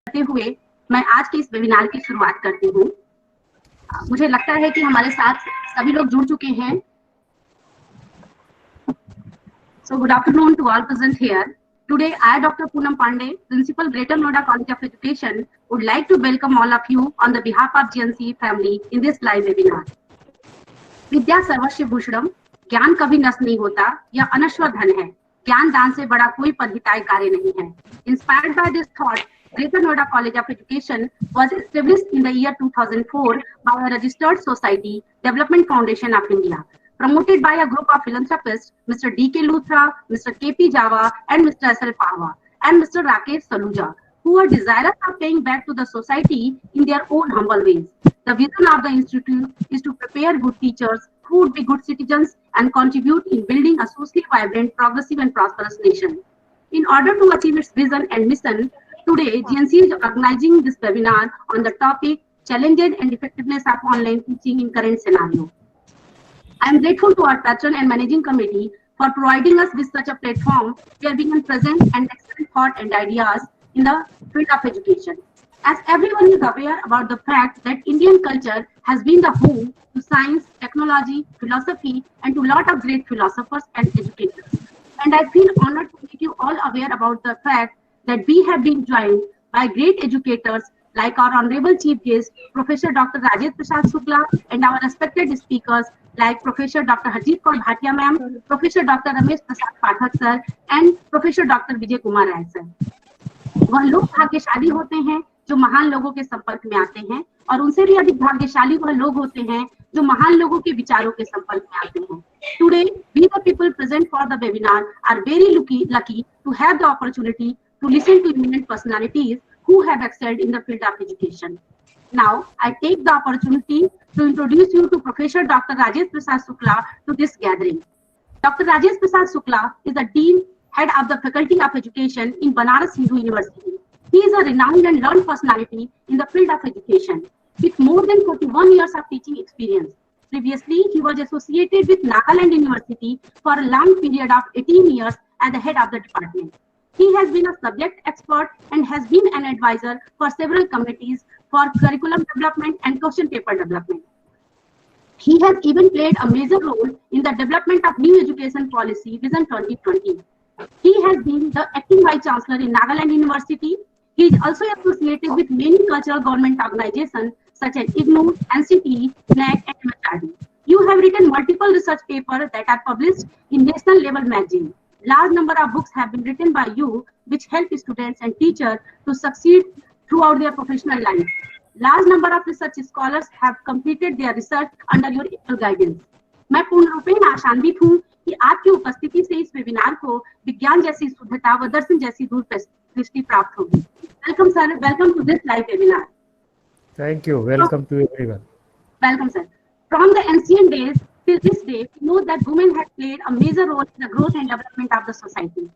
करते हुए मैं आज के इस वेबिनार की शुरुआत करती हूँ। मुझे लगता है कि हमारे साथ सभी लोग जुड़ चुके हैं। So good afternoon to all present here. Today, I, Dr. Poonam Pandey, Principal, Greater Noida College of Education, would like to welcome all of you on the behalf of GNC family in this live webinar. विद्या सर्वस्व भूषणम, ज्ञान कभी नष्ट नहीं होता, यह अनश्वर धन है। ज्ञान दान से बड़ा कोई पदहिताय कार्य नहीं है। Inspired by this thought, Greater Noida College of Education was established in the year 2004 by a registered society, Development Foundation of India, promoted by a group of philanthropists, Mr. D.K. Luthra, Mr. K.P. Java, and Mr. S.L. Pahwa, and Mr. Rakesh Saluja, who are desirous of paying back to the society in their own humble ways. The vision of the institute is to prepare good teachers who would be good citizens and contribute in building a socially vibrant, progressive, and prosperous nation. In order to achieve its vision and mission, today GNC is organizing this webinar on the topic Challenges and Effectiveness of Online Teaching in Current Scenario. I am grateful to our patron and managing committee for providing us with such a platform where we can present and exchange thought and ideas in the field of education. As everyone is aware about the fact that Indian culture has been the home to science, technology, philosophy, and to a lot of great philosophers and educators. And I feel honored to make you all aware about the fact that we have been joined by great educators like our Honorable Chief Guest, Professor Dr. Rajesh Prasad Shukla, and our respected speakers like Professor Dr. Harjeet Kaur Bhatia ma'am, Professor Dr. Ramesh Prasad Pathak sir, and Professor Dr. Vijay Kumar Rai sir. वह लोग भाग्यशाली होते हैं जो महान लोगों के संपर्क में आते हैं, और उनसे भी अधिक भाग्यशाली वह लोग होते हैं जो महान लोगों के विचारों के संपर्क में आते हैं. Today, we the people present for the webinar are very lucky to have the opportunity to listen to eminent personalities who have excelled in the field of education. Now, I take the opportunity to introduce you to Professor Dr. Rajesh Prasad Shukla to this gathering. Dr. Rajesh Prasad Shukla is the Dean, Head of the Faculty of Education in Banaras Hindu University. He is a renowned and learned personality in the field of education with more than 41 years of teaching experience. Previously, he was associated with Nagaland University for a long period of 18 years as the head of the department. He has been a subject expert and has been an advisor for several committees for curriculum development and question paper development. He has even played a major role in the development of new education policy Vision 2020. He has been the acting vice chancellor in Nagaland University. He is also associated with many cultural government organizations such as IGNOU, NCT, NAC, and MHRD. You have written multiple research papers that are published in national level magazine. Large number of books have been written by you which help students and teachers to succeed throughout their professional life. Large number of research scholars have completed their research under your able guidance. मैं पूर्ण रूपेण आशान्वित हूँ कि आपकी उपस्थिति से इस webinar को विज्ञान जैसी शुद्धता व दर्शन जैसी दूरदृष्टि प्राप्त होगी. Welcome sir, welcome to this live webinar. Thank you. Welcome to everyone. Welcome sir. From the ancient days till this day, we know that women have played a major role in the growth and development of the society.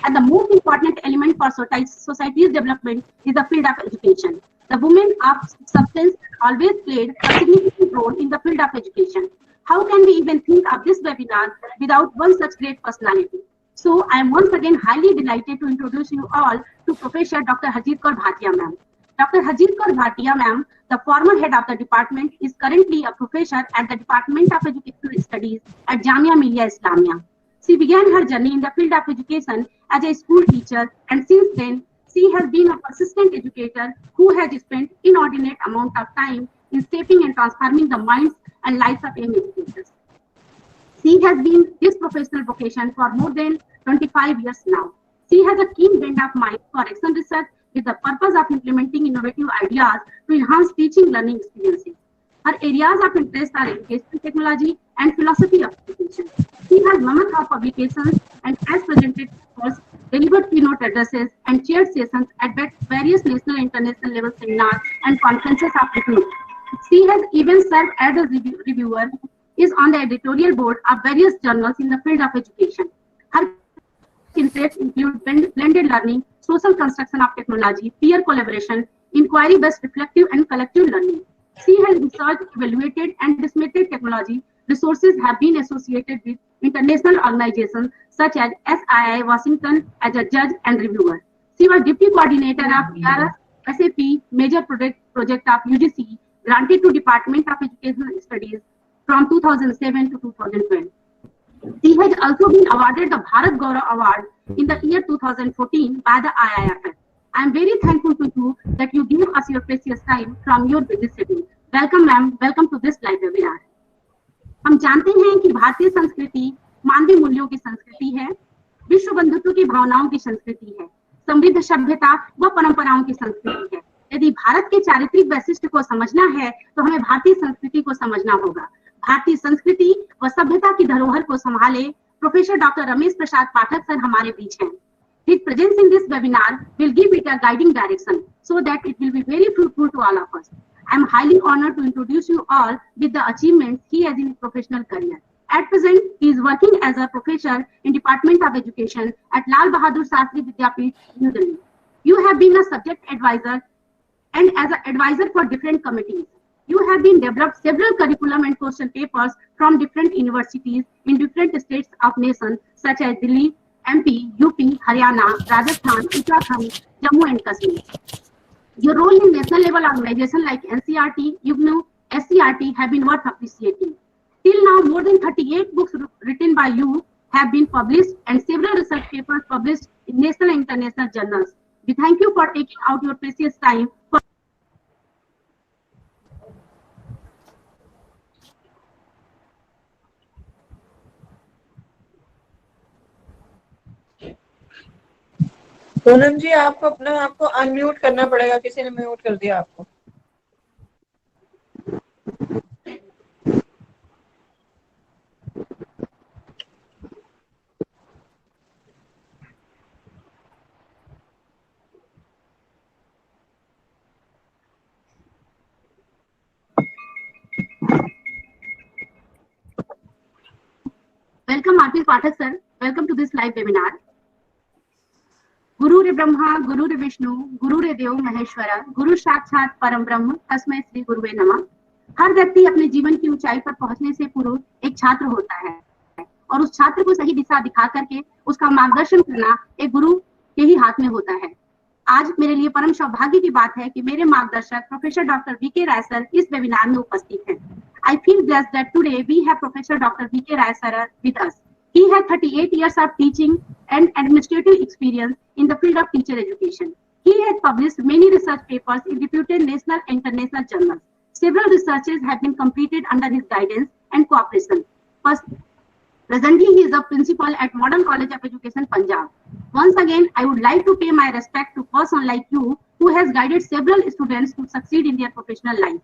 And the most important element for society's development is the field of education. The women of substance always played a significant role in the field of education. How can we even think of this webinar without one such great personality? So I am once again highly delighted to introduce you all to Professor Dr. Harjeet Kaur Bhatia ma'am. Dr. Harjeet Kaur Bhatia ma'am, the former head of the department, is currently a professor at the Department of Educational Studies at Jamia Millia Islamia. She began her journey in the field of education as a school teacher, and since then, she has been a persistent educator who has spent inordinate amount of time in shaping and transforming the minds and lives of young educators. She has been this professional vocation for more than 25 years now. She has a keen bent of mind for action research with the purpose of implementing innovative ideas to enhance teaching learning experiences. Her areas of interest are educational technology and philosophy of education. She has mammoth of publications and has presented courses, delivered keynote addresses, and chaired sessions at various national and international level seminars and conferences of technology. She has even served as a reviewer, is on the editorial board of various journals in the field of education. Her interests include blended learning, social construction of technology, peer collaboration, inquiry-based reflective and collective learning. She has researched, evaluated, and disseminated technology resources have been associated with international organizations such as SII Washington as a judge and reviewer. She was deputy coordinator of PRS SAP major project of UGC granted to Department of Educational Studies from 2007 to 2012. She has also been awarded the Bharat Gaurav Award in the year 2014 by the IIFF. I am very thankful to you that you give us your precious time from your busy schedule. Welcome, ma'am. Welcome to this live webinar. हम जानते हैं कि भारतीय संस्कृति मानवीय मूल्यों की संस्कृति है, विश्व बंधुत्व की भावनाओं की संस्कृति है, समृद्ध सभ्यता व परंपराओं की संस्कृति है। यदि भारत के चारित्रिक वैशिष्ट्य को समझना है तो हमें भारतीय संस्कृति को समझना होगा। भारतीय संस्कृति व सभ्यता की धरोहर को संभाले professor doctor Ramesh Prasad Pathak sir हमारे बीच हैं। His presence in this webinar will give it a guiding direction so that it will be very fruitful to all of us. I am highly honored to introduce you all with the achievements he has in his professional career. At present, he is working as a professor in Department of Education at Lal Bahadur Shastri Vidyapeeth, New Delhi. You have been a subject advisor and as an advisor for different committees. You have been developed several curriculum and question papers from different universities in different states of nation such as Delhi, MP, UP, Haryana, Rajasthan, Uttarakhand, Jammu and Kashmir. Your role in national level organizations like NCRT, UGNU, SCRT have been worth appreciating. Till now, more than 38 books written by you have been published and several research papers published in national and international journals. We thank you for taking out your precious time for Poonam जी, आपको अपना आपको unmute करना पड़ेगा, किसी ने mute कर दिया आपको। Welcome, R.P. Pathak sir. Welcome to this live webinar. गुरु रे ब्रह्मा गुरु रे विष्णु गुरु रे देव महेश्वरा गुरु साक्षात परम ब्रह्म तस्मै श्री गुरुवे नमः। हर व्यक्ति अपने जीवन की ऊंचाई पर पहुंचने से पूर्व एक छात्र होता है और उस छात्र को सही दिशा दिखा करके उसका मार्गदर्शन करना एक गुरु के ही हाथ में होता है। आज मेरे लिए परम सौभाग्य की बात है कि मेरे मार्गदर्शक professor doctor VK Rai sir इस वेबिनार में उपस्थित हैं। I feel blessed that today we have Professor Dr. V.K. Rai sir with us. He has 38 years of teaching and administrative experience in the field of teacher education. He has published many research papers in reputed national and international journals. Several researches have been completed under his guidance and cooperation. Presently, he is a principal at Modern College of Education, Punjab. Once again, I would like to pay my respect to a person like you who has guided several students to succeed in their professional life.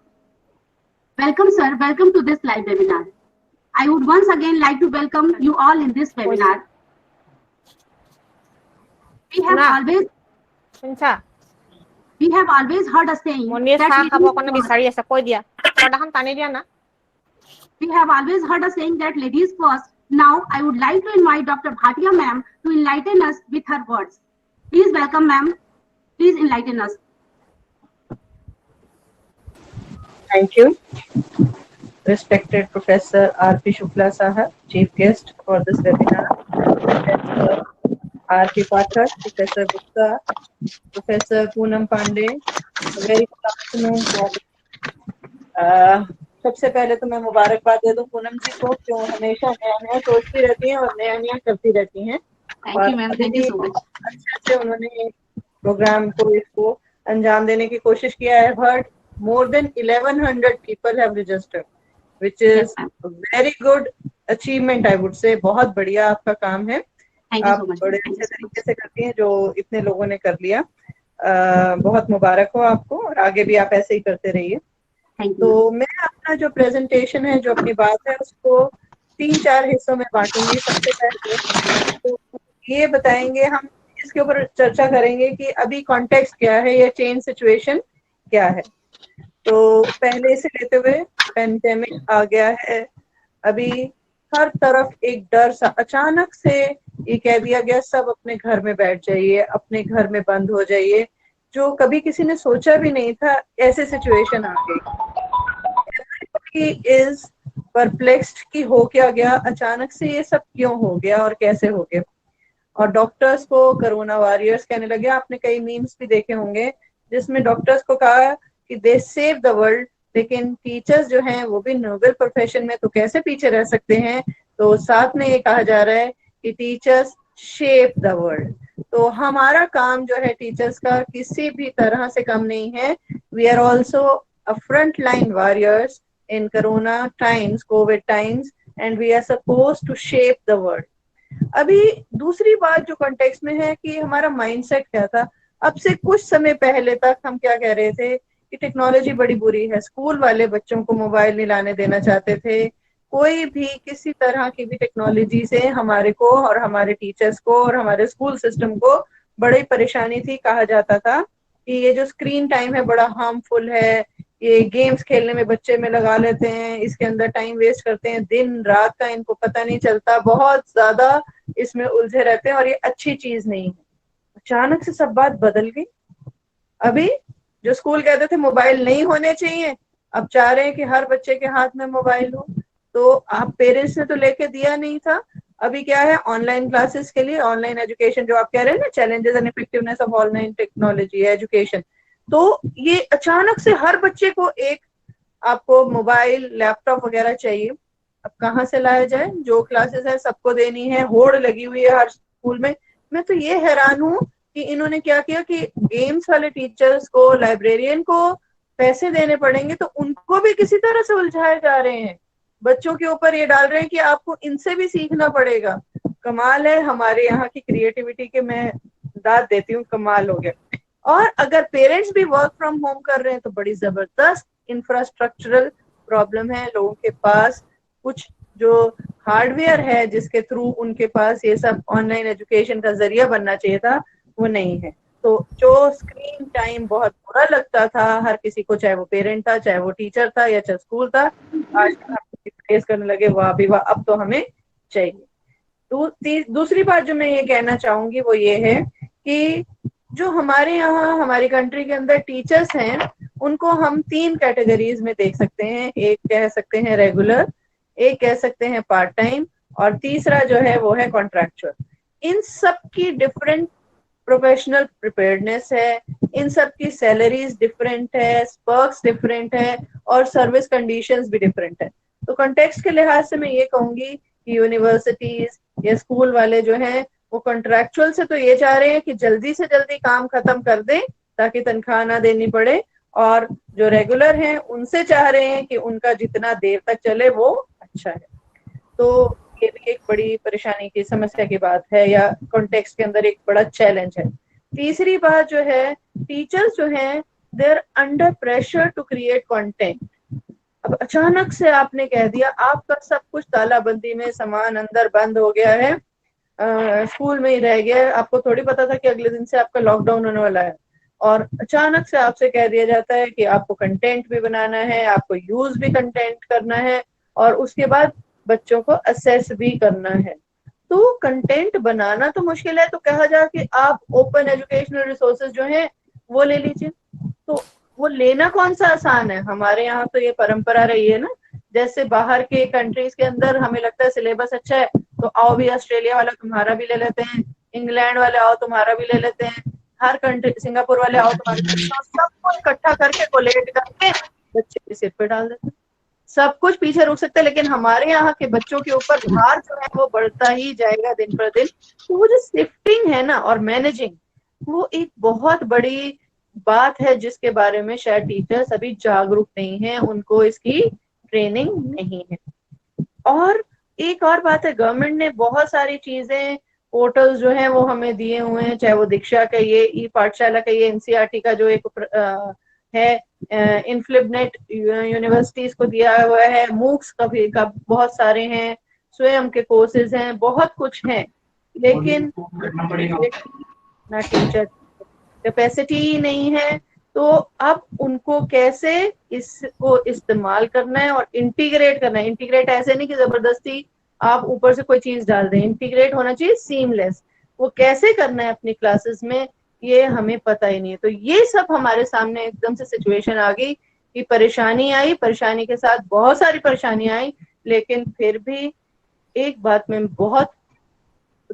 Welcome, sir. Welcome to this live webinar. I would once again like to welcome you all in this webinar. We have always heard a saying that ladies first. Now, I would like to invite Dr. Bhatia ma'am to enlighten us with her words. Please welcome ma'am. Please enlighten us. Thank you. Respected Professor R.P. Shukla Sahab, Chief Guest for this webinar, Professor R.P. Pathak, Professor Gupta, Professor Poonam Pandey, very good afternoon to all. सबसे पहले तो मैं मुबारकबाद दे दूं पूनम जी को, क्यों हमेशा नया नया सोचती रहती हैं और नया नया करती रहती हैं। Thank you, ma'am. Thank you so much. अच्छे से उन्होंने प्रोग्राम को इसको अंजाम देने की कोशिश किया है। Heard more than 1100 people have registered, which is a very good achievement, I would say. बहुत बढ़िया आपका काम है। आप बड़े अच्छे तरीके से करती हैं जो इतने लोगों ने कर लिया। बहुत मुबारक हो आपको और आगे भी आप ऐसे ही करते रहिए। तो मैं अपना जो प्रेजेंटेशन है, जो अपनी बात है, उसको 3-4 हिस्सों में बांटूंगी। सबसे पहले तो ये बताएंगे, हम इसके ऊपर चर्चा करेंगे कि अभी कॉन्टेक्स्ट क्या है, ये चेंज सिचुएशन क्या है। तो पहले से लेते हुए पेंडेमिक आ गया है, अभी हर तरफ एक डर सा, अचानक से ये कह दिया गया सब अपने घर में बैठ जाइए, अपने घर में बंद हो जाइए, जो कभी किसी ने सोचा भी नहीं था। ऐसे सिचुएशन आ गई। Everybody is perplexed कि हो क्या गया, अचानक से ये सब क्यों हो गया और कैसे हो गया। और डॉक्टर्स को कोरोना वॉरियर्स कहने लगे। आपने कई मीम्स भी देखे होंगे जिसमें डॉक्टर्स को कहा कि दे सेव द वर्ल्ड, लेकिन टीचर्स जो हैं वो भी नोबल प्रोफेशन में, तो कैसे पीछे रह सकते हैं। तो साथ में ये कहा जा रहा है कि टीचर्स शेप द वर्ल्ड। तो हमारा काम जो है टीचर्स का किसी भी तरह से कम नहीं है। We are also a front line warriors in corona times, covid times, and we are suppose to shape the world. अभी दूसरी बात जो कॉन्टेक्स्ट में है कि हमारा माइंडसेट क्या था। अब से कुछ समय पहले तक हम क्या कह रहे थे कि टेक्नोलॉजी बड़ी बुरी है, स्कूल वाले बच्चों को मोबाइल नहीं लाने देना चाहते थे। कोई भी किसी तरह की भी टेक्नोलॉजी से हमारे को और हमारे टीचर्स को और हमारे स्कूल सिस्टम को बड़ी परेशानी थी। कहा जाता था कि ये जो स्क्रीन टाइम है बड़ा हार्मफुल है, ये गेम्स खेलने में बच्चे में लगा लेते हैं, इसके अंदर टाइम वेस्ट करते हैं, दिन रात का इनको पता नहीं चलता, बहुत ज्यादा इसमें उलझे रहते हैं और ये अच्छी चीज नहीं है। अचानक से सब बात बदल गई। अभी जो स्कूल कहते थे मोबाइल नहीं होने चाहिए, अब चाह रहे हैं कि हर बच्चे के हाथ में मोबाइल हो। तो आप पेरेंट्स ने तो लेके दिया नहीं था, अभी क्या है ऑनलाइन क्लासेस के लिए, ऑनलाइन एजुकेशन जो आप कह रहे हैं ना, challenges and effectiveness of online technology education. तो ये अचानक से हर बच्चे को एक आपको मोबाइल लैपटॉप वगैरह चाहिए। अब कहाँ से लाया जाए, जो क्लासेस है सबको देनी है, होड़ लगी हुई है हर स्कूल में। मैं तो ये हैरान हूँ कि इन्होंने क्या किया कि गेम्स वाले टीचर्स को, लाइब्रेरियन को पैसे देने पड़ेंगे तो उनको भी किसी तरह से उलझाए जा रहे हैं। बच्चों के ऊपर ये डाल रहे हैं कि आपको इनसे भी सीखना पड़ेगा। कमाल है हमारे यहाँ की क्रिएटिविटी के, मैं दाद देती हूँ, कमाल हो गया। और अगर पेरेंट्स भी वर्क फ्रॉम होम कर रहे हैं तो बड़ी जबरदस्त इंफ्रास्ट्रक्चरल प्रॉब्लम है। लोगों के पास कुछ जो हार्डवेयर है जिसके थ्रू उनके पास ये सब ऑनलाइन एजुकेशन का जरिया बनना चाहिए था, वो नहीं है। तो जो स्क्रीन टाइम बहुत बुरा लगता था हर किसी को, चाहे वो पेरेंट था, चाहे वो टीचर था या चाहे स्कूल था, आज हम फेस करने लगे वाह भी वाह, अब तो हमें चाहिए। दूसरी बात जो मैं ये कहना चाहूंगी वो ये है कि जो हमारे यहाँ हमारी कंट्री के अंदर टीचर्स हैं उनको हम 3 कैटेगरीज में देख सकते हैं। एक कह सकते हैं रेगुलर, एक कह सकते हैं पार्ट टाइम, और तीसरा जो है वो है कॉन्ट्रैक्चुअल। इन सब की डिफरेंट प्रोफेशनल प्रिपेयर्डनेस है, इन सब की सैलरीज डिफरेंट है, पर्क्स डिफरेंट है, और सर्विस कंडीशंस भी डिफरेंट है। तो कॉन्टेक्स्ट के लिहाज से मैं ये कहूंगी कि यूनिवर्सिटीज या स्कूल वाले जो हैं वो कॉन्ट्रैक्चुअल से तो ये चाह रहे हैं कि जल्दी से जल्दी काम खत्म कर दें ताकि तनख्वाह ना देनी पड़े, और जो रेगुलर हैं उनसे चाह रहे हैं कि उनका जितना देर तक चले वो अच्छा है। तो ये भी एक बड़ी परेशानी की समस्या की बात है, या कॉन्टेक्स्ट के अंदर एक बड़ा चैलेंज है। तीसरी बात जो है, टीचर्स जो हैं they are under pressure to create content. अब अचानक से आपने कह दिया आपका सब कुछ तालाबंदी में, सामान अंदर बंद हो गया है, स्कूल में ही रह गया है, आपको थोड़ी पता था कि अगले दिन से आपका लॉकडाउन होने वाला है, और अचानक से आपसे कह दिया जाता है कि आपको कंटेंट भी बनाना है, आपको यूज भी कंटेंट करना है, और उसके बाद बच्चों को असेस भी करना है। तो कंटेंट बनाना तो मुश्किल है, तो कहा जाए कि आप ओपन एजुकेशनल रिसोर्सेज जो हैं वो ले लीजिए। तो वो लेना कौन सा आसान है। हमारे यहाँ तो ये परंपरा रही है ना, जैसे बाहर के कंट्रीज के अंदर हमें लगता है सिलेबस अच्छा है तो आओ भी ऑस्ट्रेलिया वाला तुम्हारा भी ले लेते हैं, इंग्लैंड वाले आओ तुम्हारा भी ले लेते हैं, हर कंट्री, सिंगापुर वाले आओ तुम्हारा, सबको इकट्ठा करके कोलेट करके बच्चे के सिर पे डाल देते हैं। सब कुछ पीछे रुक सकता है, लेकिन हमारे यहाँ के बच्चों के ऊपर भार जो है वो बढ़ता ही जाएगा दिन पर दिन। तो वो जो शिफ्टिंग है ना और मैनेजिंग, वो एक बहुत बड़ी बात है जिसके बारे में शायद टीचर्स अभी जागरूक नहीं है, उनको इसकी ट्रेनिंग नहीं है। और एक और बात है, गवर्नमेंट ने बहुत सारी चीजें, पोर्टल्स जो हैं वो हमें दिए हुए हैं, चाहे वो दीक्षा का ये, ई पाठशाला का ये, एनसीईआरटी का जो एक है, इनफ्लिबनेट यूनिवर्सिटीज को दिया हुआ है, मूक्स का भी का बहुत सारे हैं, स्वयं के कोर्सेज हैं, बहुत कुछ है, लेकिन ना टीचर कैपेसिटी ही नहीं है। तो अब उनको कैसे इसको इस्तेमाल करना है और इंटीग्रेट करना है। इंटीग्रेट ऐसे नहीं कि जबरदस्ती आप ऊपर से कोई चीज डाल दें, इंटीग्रेट होना चाहिए सीमलेस। वो कैसे करना है अपनी क्लासेस में, ये हमें पता ही नहीं है। तो ये सब हमारे सामने एकदम से सिचुएशन आ गई कि परेशानी आई, परेशानी के साथ बहुत सारी परेशानी आई, लेकिन फिर भी एक बात मैं बहुत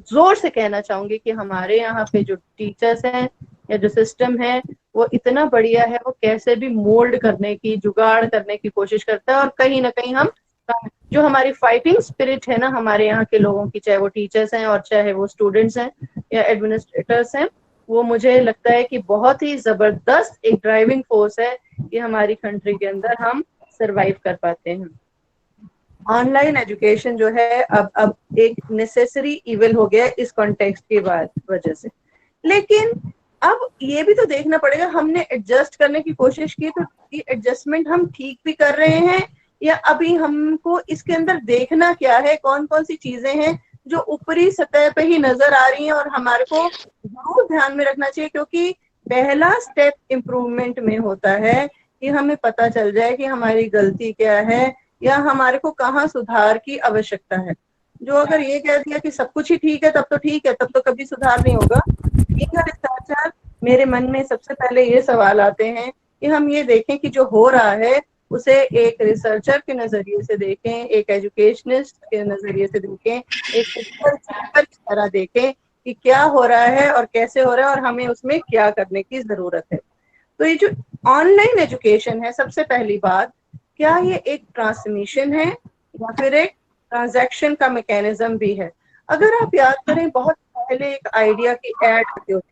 जोर से कहना चाहूंगी कि हमारे यहाँ पे जो टीचर्स हैं या जो सिस्टम है वो इतना बढ़िया है, वो कैसे भी मोल्ड करने की, जुगाड़ करने की कोशिश करता है। और कहीं ना कहीं हम जो हमारी फाइटिंग स्पिरिट है ना हमारे यहाँ के लोगों की, चाहे वो टीचर्स हैं और चाहे वो स्टूडेंट्स हैं या एडमिनिस्ट्रेटर्स हैं, वो मुझे लगता है कि बहुत ही जबरदस्त एक ड्राइविंग फोर्स है कि हमारी कंट्री के अंदर हम सरवाइव कर पाते हैं। ऑनलाइन एजुकेशन जो है अब एक नेसेसरी इविल हो गया इस कॉन्टेक्स्ट की वजह से। लेकिन अब ये भी तो देखना पड़ेगा, हमने एडजस्ट करने की कोशिश की तो ये एडजस्टमेंट हम ठीक भी कर रहे हैं, या अभी हमको इसके अंदर देखना क्या है, कौन कौन सी चीजें हैं जो ऊपरी सतह पे ही नजर आ रही हैं और हमारे को जरूर ध्यान में रखना चाहिए। क्योंकि पहला स्टेप इम्प्रूवमेंट में होता है कि हमें पता चल जाए कि हमारी गलती क्या है या हमारे को कहाँ सुधार की आवश्यकता है। जो अगर ये कह दिया कि सब कुछ ही ठीक है तब तो ठीक है, तब तो कभी सुधार नहीं होगा। रिसर्चर मेरे मन में सबसे पहले ये सवाल आते हैं कि हम ये देखें कि जो हो रहा है उसे एक रिसर्चर के नजरिए से देखें, एक एजुकेशनिस्ट के नजरिए से देखें, एक टीचर की तरह देखें कि क्या हो रहा है और कैसे हो रहा है और हमें उसमें क्या करने की जरूरत है। तो ये जो ऑनलाइन एजुकेशन है, सबसे पहली बात, क्या ये एक ट्रांसमिशन है या फिर एक ट्रांजैक्शन का मैकेनिज्म भी है? अगर आप याद करें, बहुत पहले एक आइडिया की एड आती होती,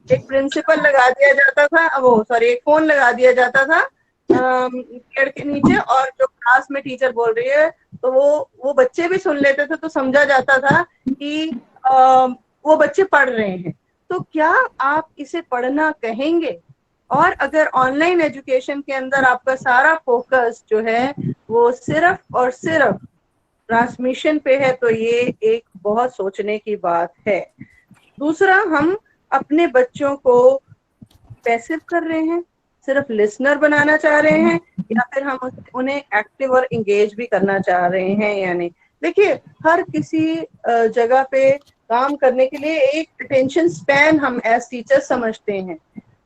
एक प्रिंसिपल लगा दिया जाता था, वो सॉरी एक फोन लगा दिया जाता था पेड़ के नीचे, और जो क्लास में टीचर बोल रही है तो वो बच्चे भी सुन लेते थे, तो समझा जाता था कि वो बच्चे पढ़ रहे हैं। तो क्या आप इसे पढ़ना कहेंगे? और अगर ऑनलाइन एजुकेशन के अंदर आपका सारा फोकस जो है वो सिर्फ और सिर्फ ट्रांसमिशन पे है, तो ये एक बहुत सोचने की बात है। दूसरा, हम अपने बच्चों को पैसिव कर रहे हैं, सिर्फ लिसनर बनाना चाह रहे हैं, या फिर हम उन्हें एक्टिव और इंगेज भी करना चाह रहे हैं या नहीं? देखिए, हर किसी जगह पे काम करने के लिए एक अटेंशन स्पैन हम एज टीचर समझते हैं।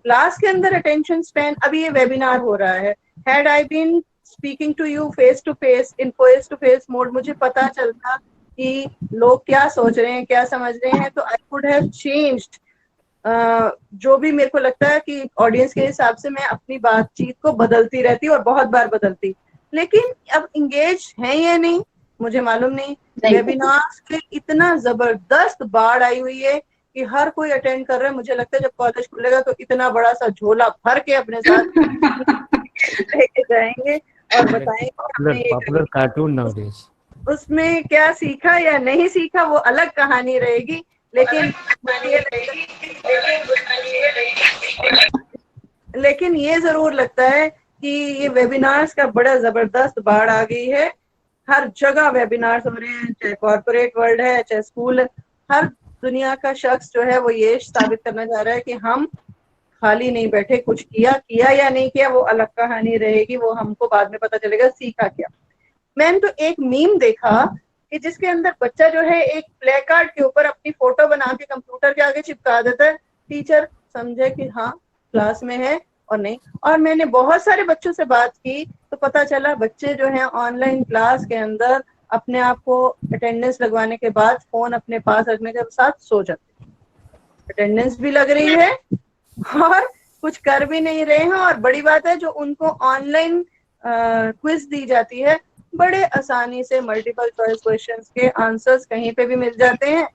क्लास के अंदर अटेंशन स्पैन, अभी ये वेबिनार हो रहा है, had I been speaking to you face to face in face to face mode, मुझे पता चलता कि लोग क्या सोच रहे हैं, क्या समझ रहे हैं, तो आई कुड हैव चेंज्ड। जो भी मेरे को लगता है कि ऑडियंस के हिसाब से मैं अपनी बातचीत को बदलती रहती और बहुत बार बदलती। लेकिन अब इंगेज है या नहीं मुझे मालूम नहीं। वेबिनार्स के इतना जबरदस्त बाढ़ आई हुई है कि हर कोई अटेंड कर रहा है। मुझे लगता है जब कॉलेज खुलेगा तो इतना बड़ा सा झोला भर के अपने साथ लेके जाएंगे और बताएंगे पॉपुलर कार्टून नाउडेज। उसमें क्या सीखा या नहीं सीखा वो अलग कहानी रहेगी, लेकिन ये जरूर लगता है कि ये वेबिनार्स का बड़ा जबरदस्त बाढ़ आ गई है। हर जगह वेबिनार्स हो रहे हैं, चाहे कॉर्पोरेट वर्ल्ड है, चाहे स्कूल, हर दुनिया का शख्स जो है वो ये साबित करना चाह रहा है कि हम खाली नहीं बैठे, कुछ किया या नहीं किया वो अलग कहानी रहेगी, वो हमको बाद में पता चलेगा सीखा क्या। मैंने तो एक मीम देखा कि जिसके अंदर बच्चा जो है एक प्ले कार्ड के ऊपर अपनी फोटो बना के कंप्यूटर के आगे चिपका देता है, टीचर समझे कि हाँ क्लास में है और नहीं। और मैंने बहुत सारे बच्चों से बात की तो पता चला बच्चे जो है ऑनलाइन क्लास के अंदर अपने आप को अटेंडेंस लगवाने के बाद फोन अपने पास रखने के साथ सो जाते, अटेंडेंस भी लग रही है और कुछ कर भी नहीं रहे हैं। और बड़ी बात है, जो उनको ऑनलाइन क्विज दी जाती है, बड़े आसानी से मल्टीपल चॉइस क्वेश्चंस के आंसर्स कहीं पे भी मिल जाते हैं,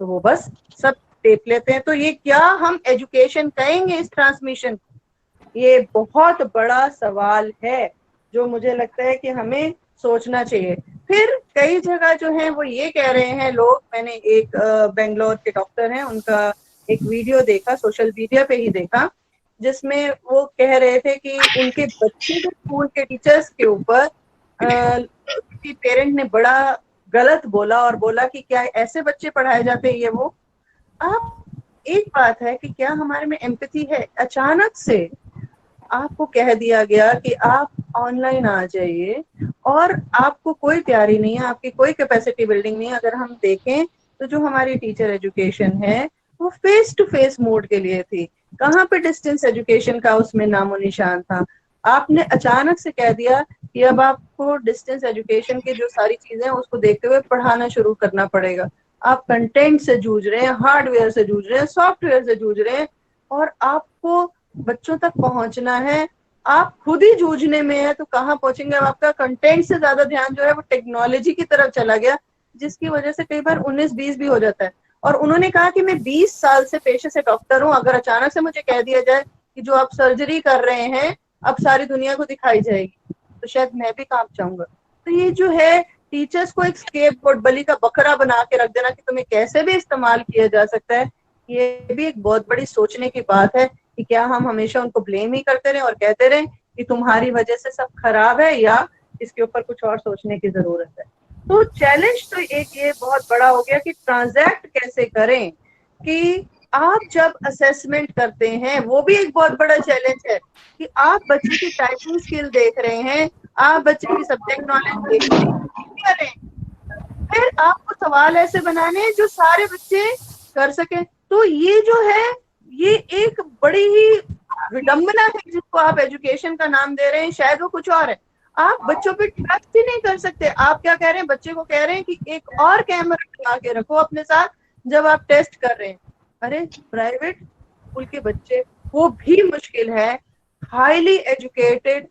तो वो बस सब टेप लेते हैं। तो ये क्या हम एजुकेशन कहेंगे इस ट्रांसमिशन? ये बहुत बड़ा सवाल है जो मुझे लगता है कि हमें सोचना चाहिए। फिर कई जगह जो है वो ये कह रहे हैं लोग, मैंने एक बेंगलोर के डॉक्टर हैं उनका एक वीडियो देखा, सोशल मीडिया पे ही देखा, जिसमें वो कह रहे थे कि उनके बच्चे के स्कूल के टीचर्स के ऊपर पेरेंट ने बड़ा गलत बोला और बोला कि क्या ऐसे बच्चे पढ़ाए जाते हैं ये वो। अब एक बात है कि क्या हमारे में एम्पैथी है? अचानक से आपको कह दिया गया कि आप ऑनलाइन आ जाइए और आपको कोई तैयारी नहीं है, आपकी कोई कैपेसिटी बिल्डिंग नहीं है। अगर हम देखें तो जो हमारी टीचर एजुकेशन है वो फेस टू फेस मोड के लिए थी, कहाँ पे डिस्टेंस एजुकेशन का उसमें नामो निशान था। आपने अचानक से कह दिया कि अब आपको डिस्टेंस एजुकेशन की जो सारी चीजें हैं उसको देखते हुए पढ़ाना शुरू करना पड़ेगा। आप कंटेंट से जूझ रहे हैं, हार्डवेयर से जूझ रहे हैं, सॉफ्टवेयर से जूझ रहे हैं, और आपको बच्चों तक पहुंचना है, आप खुद ही जूझने में है, तो कहाँ पहुंचेंगे? अब आपका कंटेंट से ज्यादा ध्यान जो है वो टेक्नोलॉजी की तरफ चला गया, जिसकी वजह से कई बार 19-20 भी हो जाता है। और उन्होंने कहा कि मैं 20 साल से पेशे से डॉक्टर हूं, अगर अचानक से मुझे कह दिया जाए कि जो आप सर्जरी कर रहे हैं अब सारी दुनिया को दिखाई जाएगी, तो शायद मैं भी कांप जाऊंगा। तो ये जो है टीचर्स को एक स्केपगोट, बलि का बकरा बना के रख देना कि तुम्हें कैसे भी इस्तेमाल किया जा सकता है, ये भी एक बहुत बड़ी सोचने की बात है कि क्या हम हमेशा उनको ब्लेम ही करते रहे और कहते रहे कि तुम्हारी वजह से सब खराब है, या इसके ऊपर कुछ और सोचने की जरूरत है। तो चैलेंज तो एक ये बहुत बड़ा हो गया कि ट्रांजैक्ट कैसे करें, कि आप जब असेसमेंट करते हैं, वो भी एक बहुत बड़ा चैलेंज है कि आप बच्चे की टाइपिंग स्किल देख रहे हैं, आप बच्चे की सब्जेक्ट नॉलेज देख रहे हैं, फिर आपको सवाल ऐसे बनाने हैं जो सारे बच्चे कर सके। तो ये जो है ये एक बड़ी ही विडंबना है जिसको आप एजुकेशन का नाम दे रहे हैं, शायद वो कुछ और है। आप बच्चों पे ट्रस्ट ही नहीं कर सकते। आप क्या कह रहे हैं, बच्चे को कह रहे हैं कि एक और कैमरा लगा के रखो अपने साथ जब आप टेस्ट कर रहे हैं। अरे प्राइवेट स्कूल के बच्चे, वो भी मुश्किल है, हाईली एजुकेटेड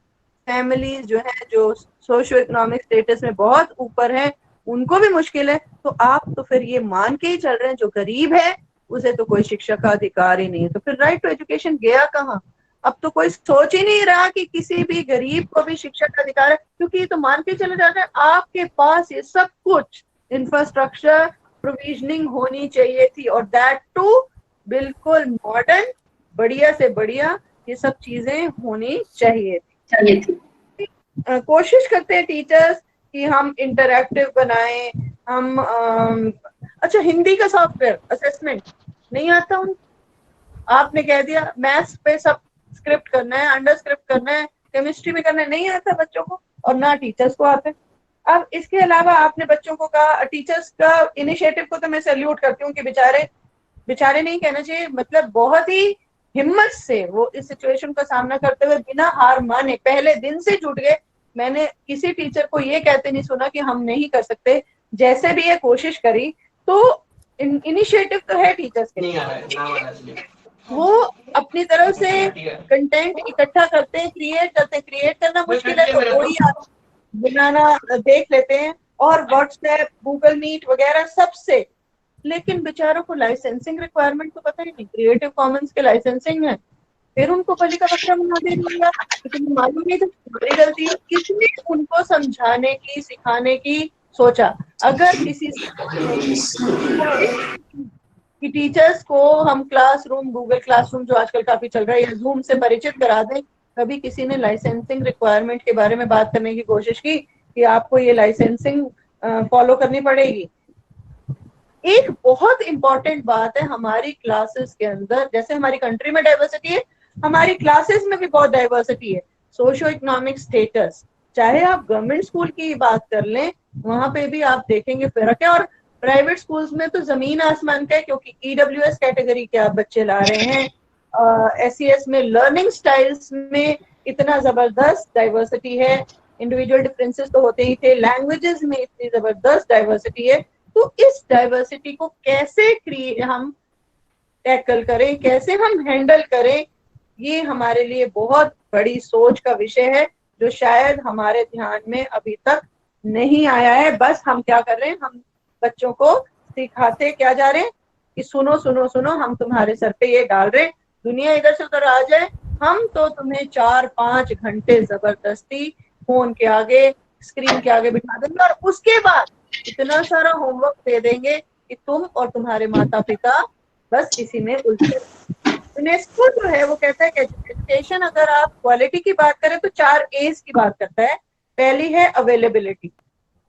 फैमिलीज जो है, जो सोशियो इकोनॉमिक स्टेटस में बहुत ऊपर है, उनको भी मुश्किल है। तो आप तो फिर ये मान के ही चल रहे हैं जो गरीब है उसे तो कोई शिक्षा का अधिकार ही नहीं है। तो फिर राइट टू एजुकेशन गया कहाँ? अब तो कोई सोच ही नहीं रहा कि किसी भी गरीब को भी शिक्षा का अधिकार है, क्योंकि ये तो मान के चले जाते हैं आपके पास ये सब कुछ इंफ्रास्ट्रक्चर प्रोविजनिंग होनी चाहिए थी, और दैट टू बिल्कुल मॉडर्न, बढ़िया से बढ़िया ये सब चीजें होनी चाहिए थी। कोशिश करते हैं टीचर्स कि हम इंटरैक्टिव बनाएं, हम अच्छा हिंदी का सॉफ्टवेयर असेसमेंट नहीं आता हूँ, आपने कह दिया मैथ्स पे सब स्क्रिप्ट करना है, अंडर स्क्रिप्ट करना है, केमिस्ट्री में करना है, नहीं आता बच्चों को और ना टीचर्स को आते। अब इसके अलावा आपने बच्चों को कहा, टीचर्स का इनिशिएटिव को तो मैं सैल्यूट करती हूँ कि बेचारे नहीं कहना चाहिए, मतलब बहुत ही हिम्मत से वो इस सिचुएशन का सामना करते हुए बिना हार माने पहले दिन से जुट गए। मैंने किसी टीचर को ये कहते नहीं सुना कि हम नहीं कर सकते, जैसे भी ये कोशिश करी। तो इनिशिएटिव तो है टीचर्स के, वो अपनी तरफ से कंटेंट इकट्ठा करते हैं, क्रिएट करना मुश्किल है तो वही आप बनाना देख लेते हैं, और व्हाट्सएप, गूगल मीट वगैरह सबसे। लेकिन बेचारों को लाइसेंसिंग रिक्वायरमेंट तो पता ही नहीं, क्रिएटिव कॉमन्स के लाइसेंसिंग है, फिर उनको बलि का बकरा बना दे दिया, तो मालूम नहीं तो बड़ी गलती है। किसने उनको समझाने की, सिखाने की सोचा? अगर किसी कि टीचर्स को हम क्लासरूम, गूगल क्लासरूम जो आजकल काफी चल रहा है, या जूम से परिचित करा दें, कभी किसी ने लाइसेंसिंग रिक्वायरमेंट के बारे में बात करने की कोशिश की कि आपको ये लाइसेंसिंग फॉलो करनी पड़ेगी? एक बहुत इंपॉर्टेंट बात है हमारी क्लासेस के अंदर, जैसे हमारी कंट्री में डाइवर्सिटी है, हमारी क्लासेस में भी बहुत डाइवर्सिटी है। सोशियो इकोनॉमिक स्टेटस, चाहे आप गवर्नमेंट स्कूल की बात कर लें, वहां पे भी आप देखेंगे फर्क है, और प्राइवेट स्कूल्स में तो जमीन आसमान का है, क्योंकि ईडब्ल्यूएस कैटेगरी के आप बच्चे ला रहे हैं, एससीएस में लर्निंग स्टाइल्स में इतना जबरदस्त डाइवर्सिटी है, इंडिविजुअल डिफरेंसेस तो होते ही थे, लैंग्वेजेस में इतनी जबरदस्त डाइवर्सिटी है। तो इस डाइवर्सिटी को कैसे हम टैकल करें, कैसे हम हैंडल करें, ये हमारे लिए बहुत बड़ी सोच का विषय है, जो शायद हमारे ध्यान में अभी तक नहीं आया है। बस हम क्या कर रहे हैं, हम बच्चों को सिखाते क्या जा रहे हैं कि सुनो सुनो सुनो, हम तुम्हारे सर पे ये डाल रहे हैं, दुनिया इधर से उधर आ जाए, हम तो तुम्हें 4-5 घंटे जबरदस्ती फोन के आगे, स्क्रीन के आगे बिठा देंगे, और उसके बाद इतना सारा होमवर्क दे देंगे कि तुम और तुम्हारे माता पिता बस इसी में उलझे। यूनेस्को जो है वो कहता है कि एजुकेशन, अगर आप क्वालिटी की बात करें तो 4 A's की बात करता है। पहली है अवेलेबिलिटी।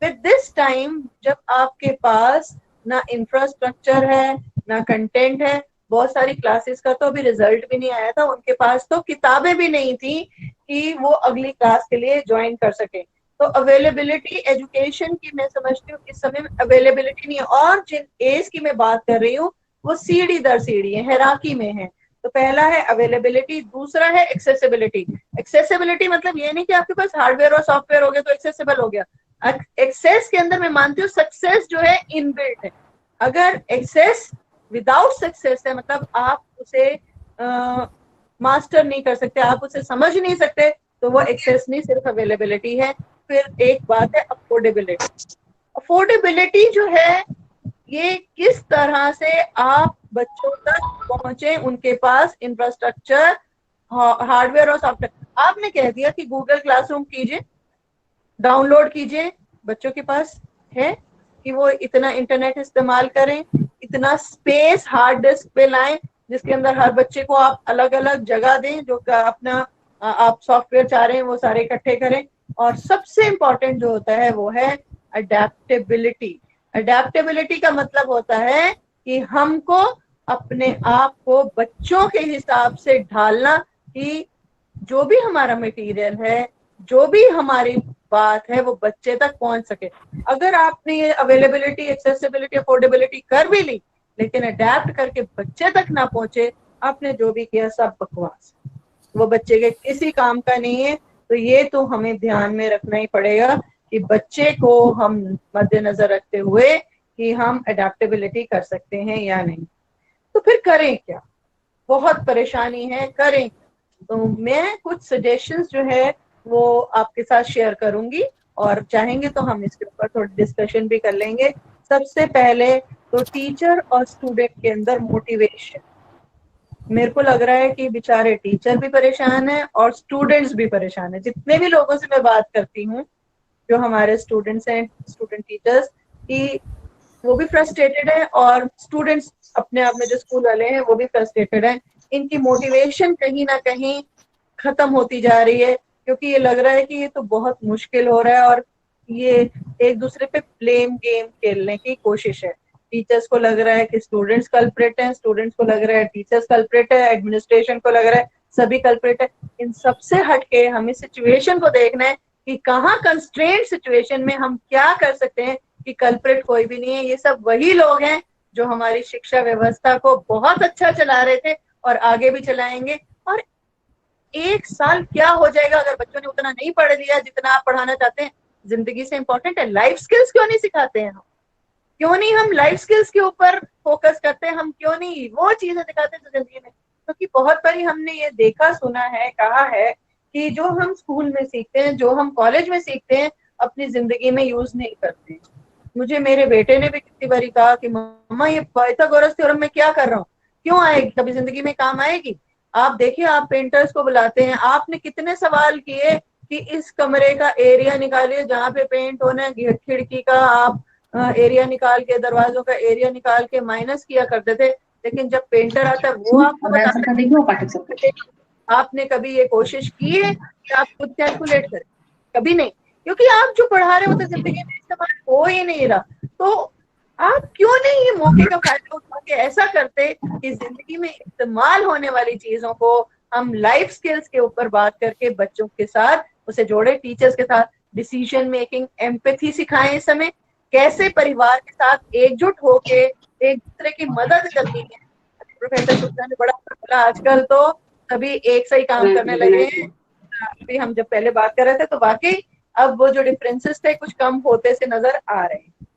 विद दिस टाइम जब आपके पास ना इंफ्रास्ट्रक्चर है, ना कंटेंट है, बहुत सारी क्लासेस का तो अभी रिजल्ट भी नहीं आया था, उनके पास तो किताबें भी नहीं थी कि वो अगली क्लास के लिए ज्वाइन कर सके। तो अवेलेबिलिटी एजुकेशन की मैं समझती हूँ इस समय अवेलेबिलिटी नहीं है। और जिन एज की मैं बात कर रही हूँ वो सीढ़ी दर सीढ़ी है, हेराकी में है। तो पहला है अवेलेबिलिटी, दूसरा है एक्सेसिबिलिटी। एक्सेसिबिलिटी मतलब ये नहीं कि आपके पास हार्डवेयर और सॉफ्टवेयर हो गया तो एक्सेसिबल हो गया। एक्सेस के अंदर मैं मानती हूँ सक्सेस जो है इनबिल्ट है। अगर एक्सेस विदाउट सक्सेस है, मतलब आप उसे मास्टर नहीं कर सकते, आप उसे समझ नहीं सकते, तो वो एक्सेस नहीं, सिर्फ अवेलेबिलिटी है। फिर एक बात है अफोर्डेबिलिटी। अफोर्डेबिलिटी जो है, ये किस तरह से आप बच्चों तक पहुंचे, उनके पास इंफ्रास्ट्रक्चर, हार्डवेयर और सॉफ्टवेयर। आपने कह दिया कि गूगल क्लासरूम कीजिए, डाउनलोड कीजिए, बच्चों के पास है कि वो इतना इंटरनेट इस्तेमाल करें, इतना स्पेस हार्ड डिस्क पे लाएं जिसके अंदर हर बच्चे को आप अलग अलग जगह दें, जो अपना आप सॉफ्टवेयर चाह रहे हैं वो सारे इकट्ठे करें। और सबसे इंपॉर्टेंट जो होता है वो है अडेप्टेबिलिटी। अडेप्टेबिलिटी का मतलब होता है कि हमको अपने आप को बच्चों के हिसाब से ढालना, कि जो भी हमारा मटेरियल है, जो भी हमारी बात है, वो बच्चे तक पहुंच सके। अगर आपने ये अवेलेबिलिटी, एक्सेसिबिलिटी, अफोर्डेबिलिटी कर भी ली, लेकिन अडेप्ट करके बच्चे तक ना पहुंचे, आपने जो भी किया सब बकवास, वो बच्चे के किसी काम का नहीं है। तो ये तो हमें ध्यान में रखना ही पड़ेगा कि बच्चे को हम मद्देनजर रखते हुए कि हम अडेप्टेबिलिटी कर सकते हैं या नहीं। तो फिर करें क्या, बहुत परेशानी है, करें। तो मैं कुछ सजेशंस जो है वो आपके साथ शेयर करूंगी, और चाहेंगे तो हम इसके ऊपर थोड़ी डिस्कशन भी कर लेंगे। सबसे पहले तो टीचर और स्टूडेंट के अंदर मोटिवेशन। मेरे को लग रहा है कि बेचारे टीचर भी परेशान है और स्टूडेंट्स भी परेशान है। जितने भी लोगों से मैं बात करती हूँ, जो हमारे स्टूडेंट्स हैं, स्टूडेंट टीचर्स, कि वो भी फ्रस्ट्रेटेड है, और स्टूडेंट्स अपने आप में जो स्कूल वाले हैं वो भी फ्रस्ट्रेटेड हैं। इनकी मोटिवेशन कहीं ना कहीं खत्म होती जा रही है, क्योंकि ये लग रहा है कि ये तो बहुत मुश्किल हो रहा है, और ये एक दूसरे पे ब्लेम गेम खेलने की कोशिश है। टीचर्स को लग रहा है कि स्टूडेंट्स कल्प्रेट हैं, स्टूडेंट्स को लग रहा है टीचर्स कल्प्रेट है, एडमिनिस्ट्रेशन को लग रहा है सभी कल्प्रेट है। इन सबसे हटके हमें सिचुएशन को देखना है कि कहाँ कंस्ट्रेंट सिचुएशन में हम क्या कर सकते हैं, कि कल्प्रेट कोई भी नहीं है। ये सब वही लोग हैं जो हमारी शिक्षा व्यवस्था को बहुत अच्छा चला रहे थे और आगे भी चलाएंगे। और एक साल क्या हो जाएगा अगर बच्चों ने उतना नहीं पढ़ लिया जितना आप पढ़ाना चाहते हैं। जिंदगी से इंपॉर्टेंट है, लाइफ स्किल्स क्यों नहीं सिखाते हैं हम? क्यों नहीं हम लाइफ स्किल्स के ऊपर फोकस करते हैं? हम क्यों नहीं वो चीजें दिखाते हैं जिंदगी में? क्योंकि बहुत बारी हमने ये देखा, सुना है, कहा है कि जो हम स्कूल में सीखते हैं, जो हम कॉलेज में सीखते हैं, अपनी जिंदगी में यूज नहीं करते। मुझे मेरे बेटे ने भी कितनी बारी कहा कि मम्मा ये पाइथागोरस थ्योरम में क्या कर रहा हूँ, क्यों आएगी, कभी जिंदगी में काम आएगी? आप देखिए, आप पेंटर्स को बुलाते हैं, आपने कितने सवाल किए कि इस कमरे का एरिया निकालिए जहाँ पे पेंट होना है, खिड़की का आप एरिया निकाल के, दरवाजों का एरिया निकाल के माइनस किया करते थे। लेकिन जब पेंटर आता है वो आपको बताता है। आपने कभी ये कोशिश की है कि आप खुद कैलकुलेट करें? कभी नहीं, क्योंकि आप जो पढ़ा रहे हो तो जिंदगी में इस्तेमाल हो ही नहीं रहा। तो आप क्यों नहीं ये मौके का फायदा उठा के ऐसा करते कि जिंदगी में इस्तेमाल होने वाली चीजों को हम लाइफ स्किल्स के ऊपर बात करके बच्चों के साथ उसे जोड़े, टीचर्स के साथ डिसीजन मेकिंग, एम्पैथी सिखाएं। इस समय कैसे परिवार के साथ एकजुट होके एक दूसरे की मदद करनी है। प्रोफेसर शुक्ला ने बड़ा बोला, आजकल तो सभी एक सही काम करने लगे हैं। अभी हम जब पहले बात कर रहे थे तो वाकई अब वो जो डिफरेंसेस थे कुछ कम होते से नजर आ रहे हैं।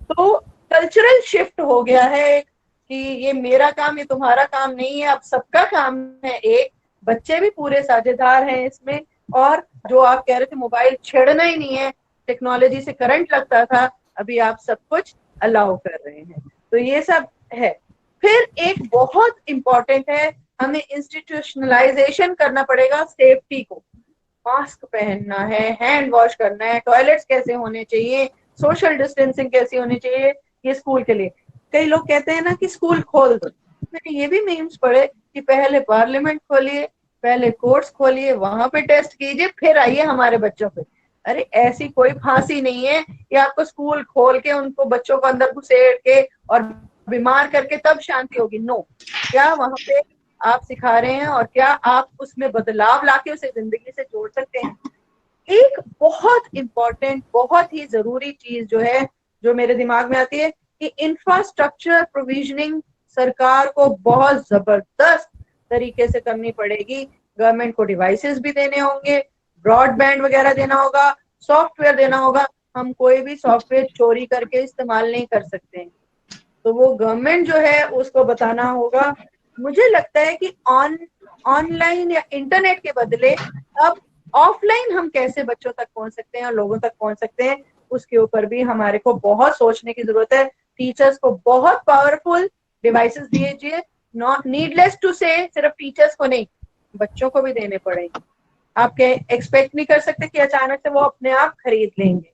तो कल्चरल शिफ्ट हो गया है कि ये मेरा काम, ये तुम्हारा काम नहीं है, अब सबका काम है। एक बच्चे भी पूरे साझेदार हैं इसमें। और जो आप कह रहे थे मोबाइल छेड़ना ही नहीं है, टेक्नोलॉजी से करंट लगता था, अभी आप सब कुछ अलाउ कर रहे हैं। तो ये सब है। फिर एक बहुत इंपॉर्टेंट है, हमें इंस्टीट्यूशनलाइजेशन करना पड़ेगा सेफ्टी को। मास्क पहनना है, हैंड वॉश करना है, टॉयलेट्स कैसे होने चाहिए, सोशल डिस्टेंसिंग कैसी होनी चाहिए, ये स्कूल के लिए। कई लोग कहते हैं ना कि स्कूल खोल दो। मैंने ये भी मीम्स पढ़े कि पहले पार्लियामेंट खोलिए, पहले कोर्ट्स खोलिए, वहां पे टेस्ट कीजिए, फिर आइए हमारे बच्चों पे। अरे ऐसी कोई फांसी नहीं है कि आपको स्कूल खोल के उनको बच्चों को अंदर घुसेड़ के और बीमार करके तब शांति होगी। नो, क्या वहां पे आप सिखा रहे हैं और क्या आप उसमें बदलाव लाके उसे जिंदगी से जोड़ सकते हैं? एक बहुत इंपॉर्टेंट, बहुत ही जरूरी चीज जो है, जो मेरे दिमाग में आती है कि इंफ्रास्ट्रक्चर प्रोविजनिंग सरकार को बहुत जबरदस्त तरीके से करनी पड़ेगी। गवर्नमेंट को डिवाइसेस भी देने होंगे, ब्रॉडबैंड वगैरह देना होगा, सॉफ्टवेयर देना होगा। हम कोई भी सॉफ्टवेयर चोरी करके इस्तेमाल नहीं कर सकते हैं। तो वो गवर्नमेंट जो है उसको बताना होगा। मुझे लगता है कि ऑनलाइन या इंटरनेट के बदले अब ऑफलाइन हम कैसे बच्चों तक पहुंच सकते हैं और लोगों तक पहुंच सकते हैं, उसके ऊपर भी हमारे को बहुत सोचने की जरूरत है। टीचर्स को बहुत पावरफुल डिवाइसेस दीजिए, नॉट नीडलेस टू से सिर्फ टीचर्स को नहीं, बच्चों को भी देने पड़ेंगे। आप एक्सपेक्ट नहीं कर सकते कि अचानक से वो अपने आप खरीद लेंगे।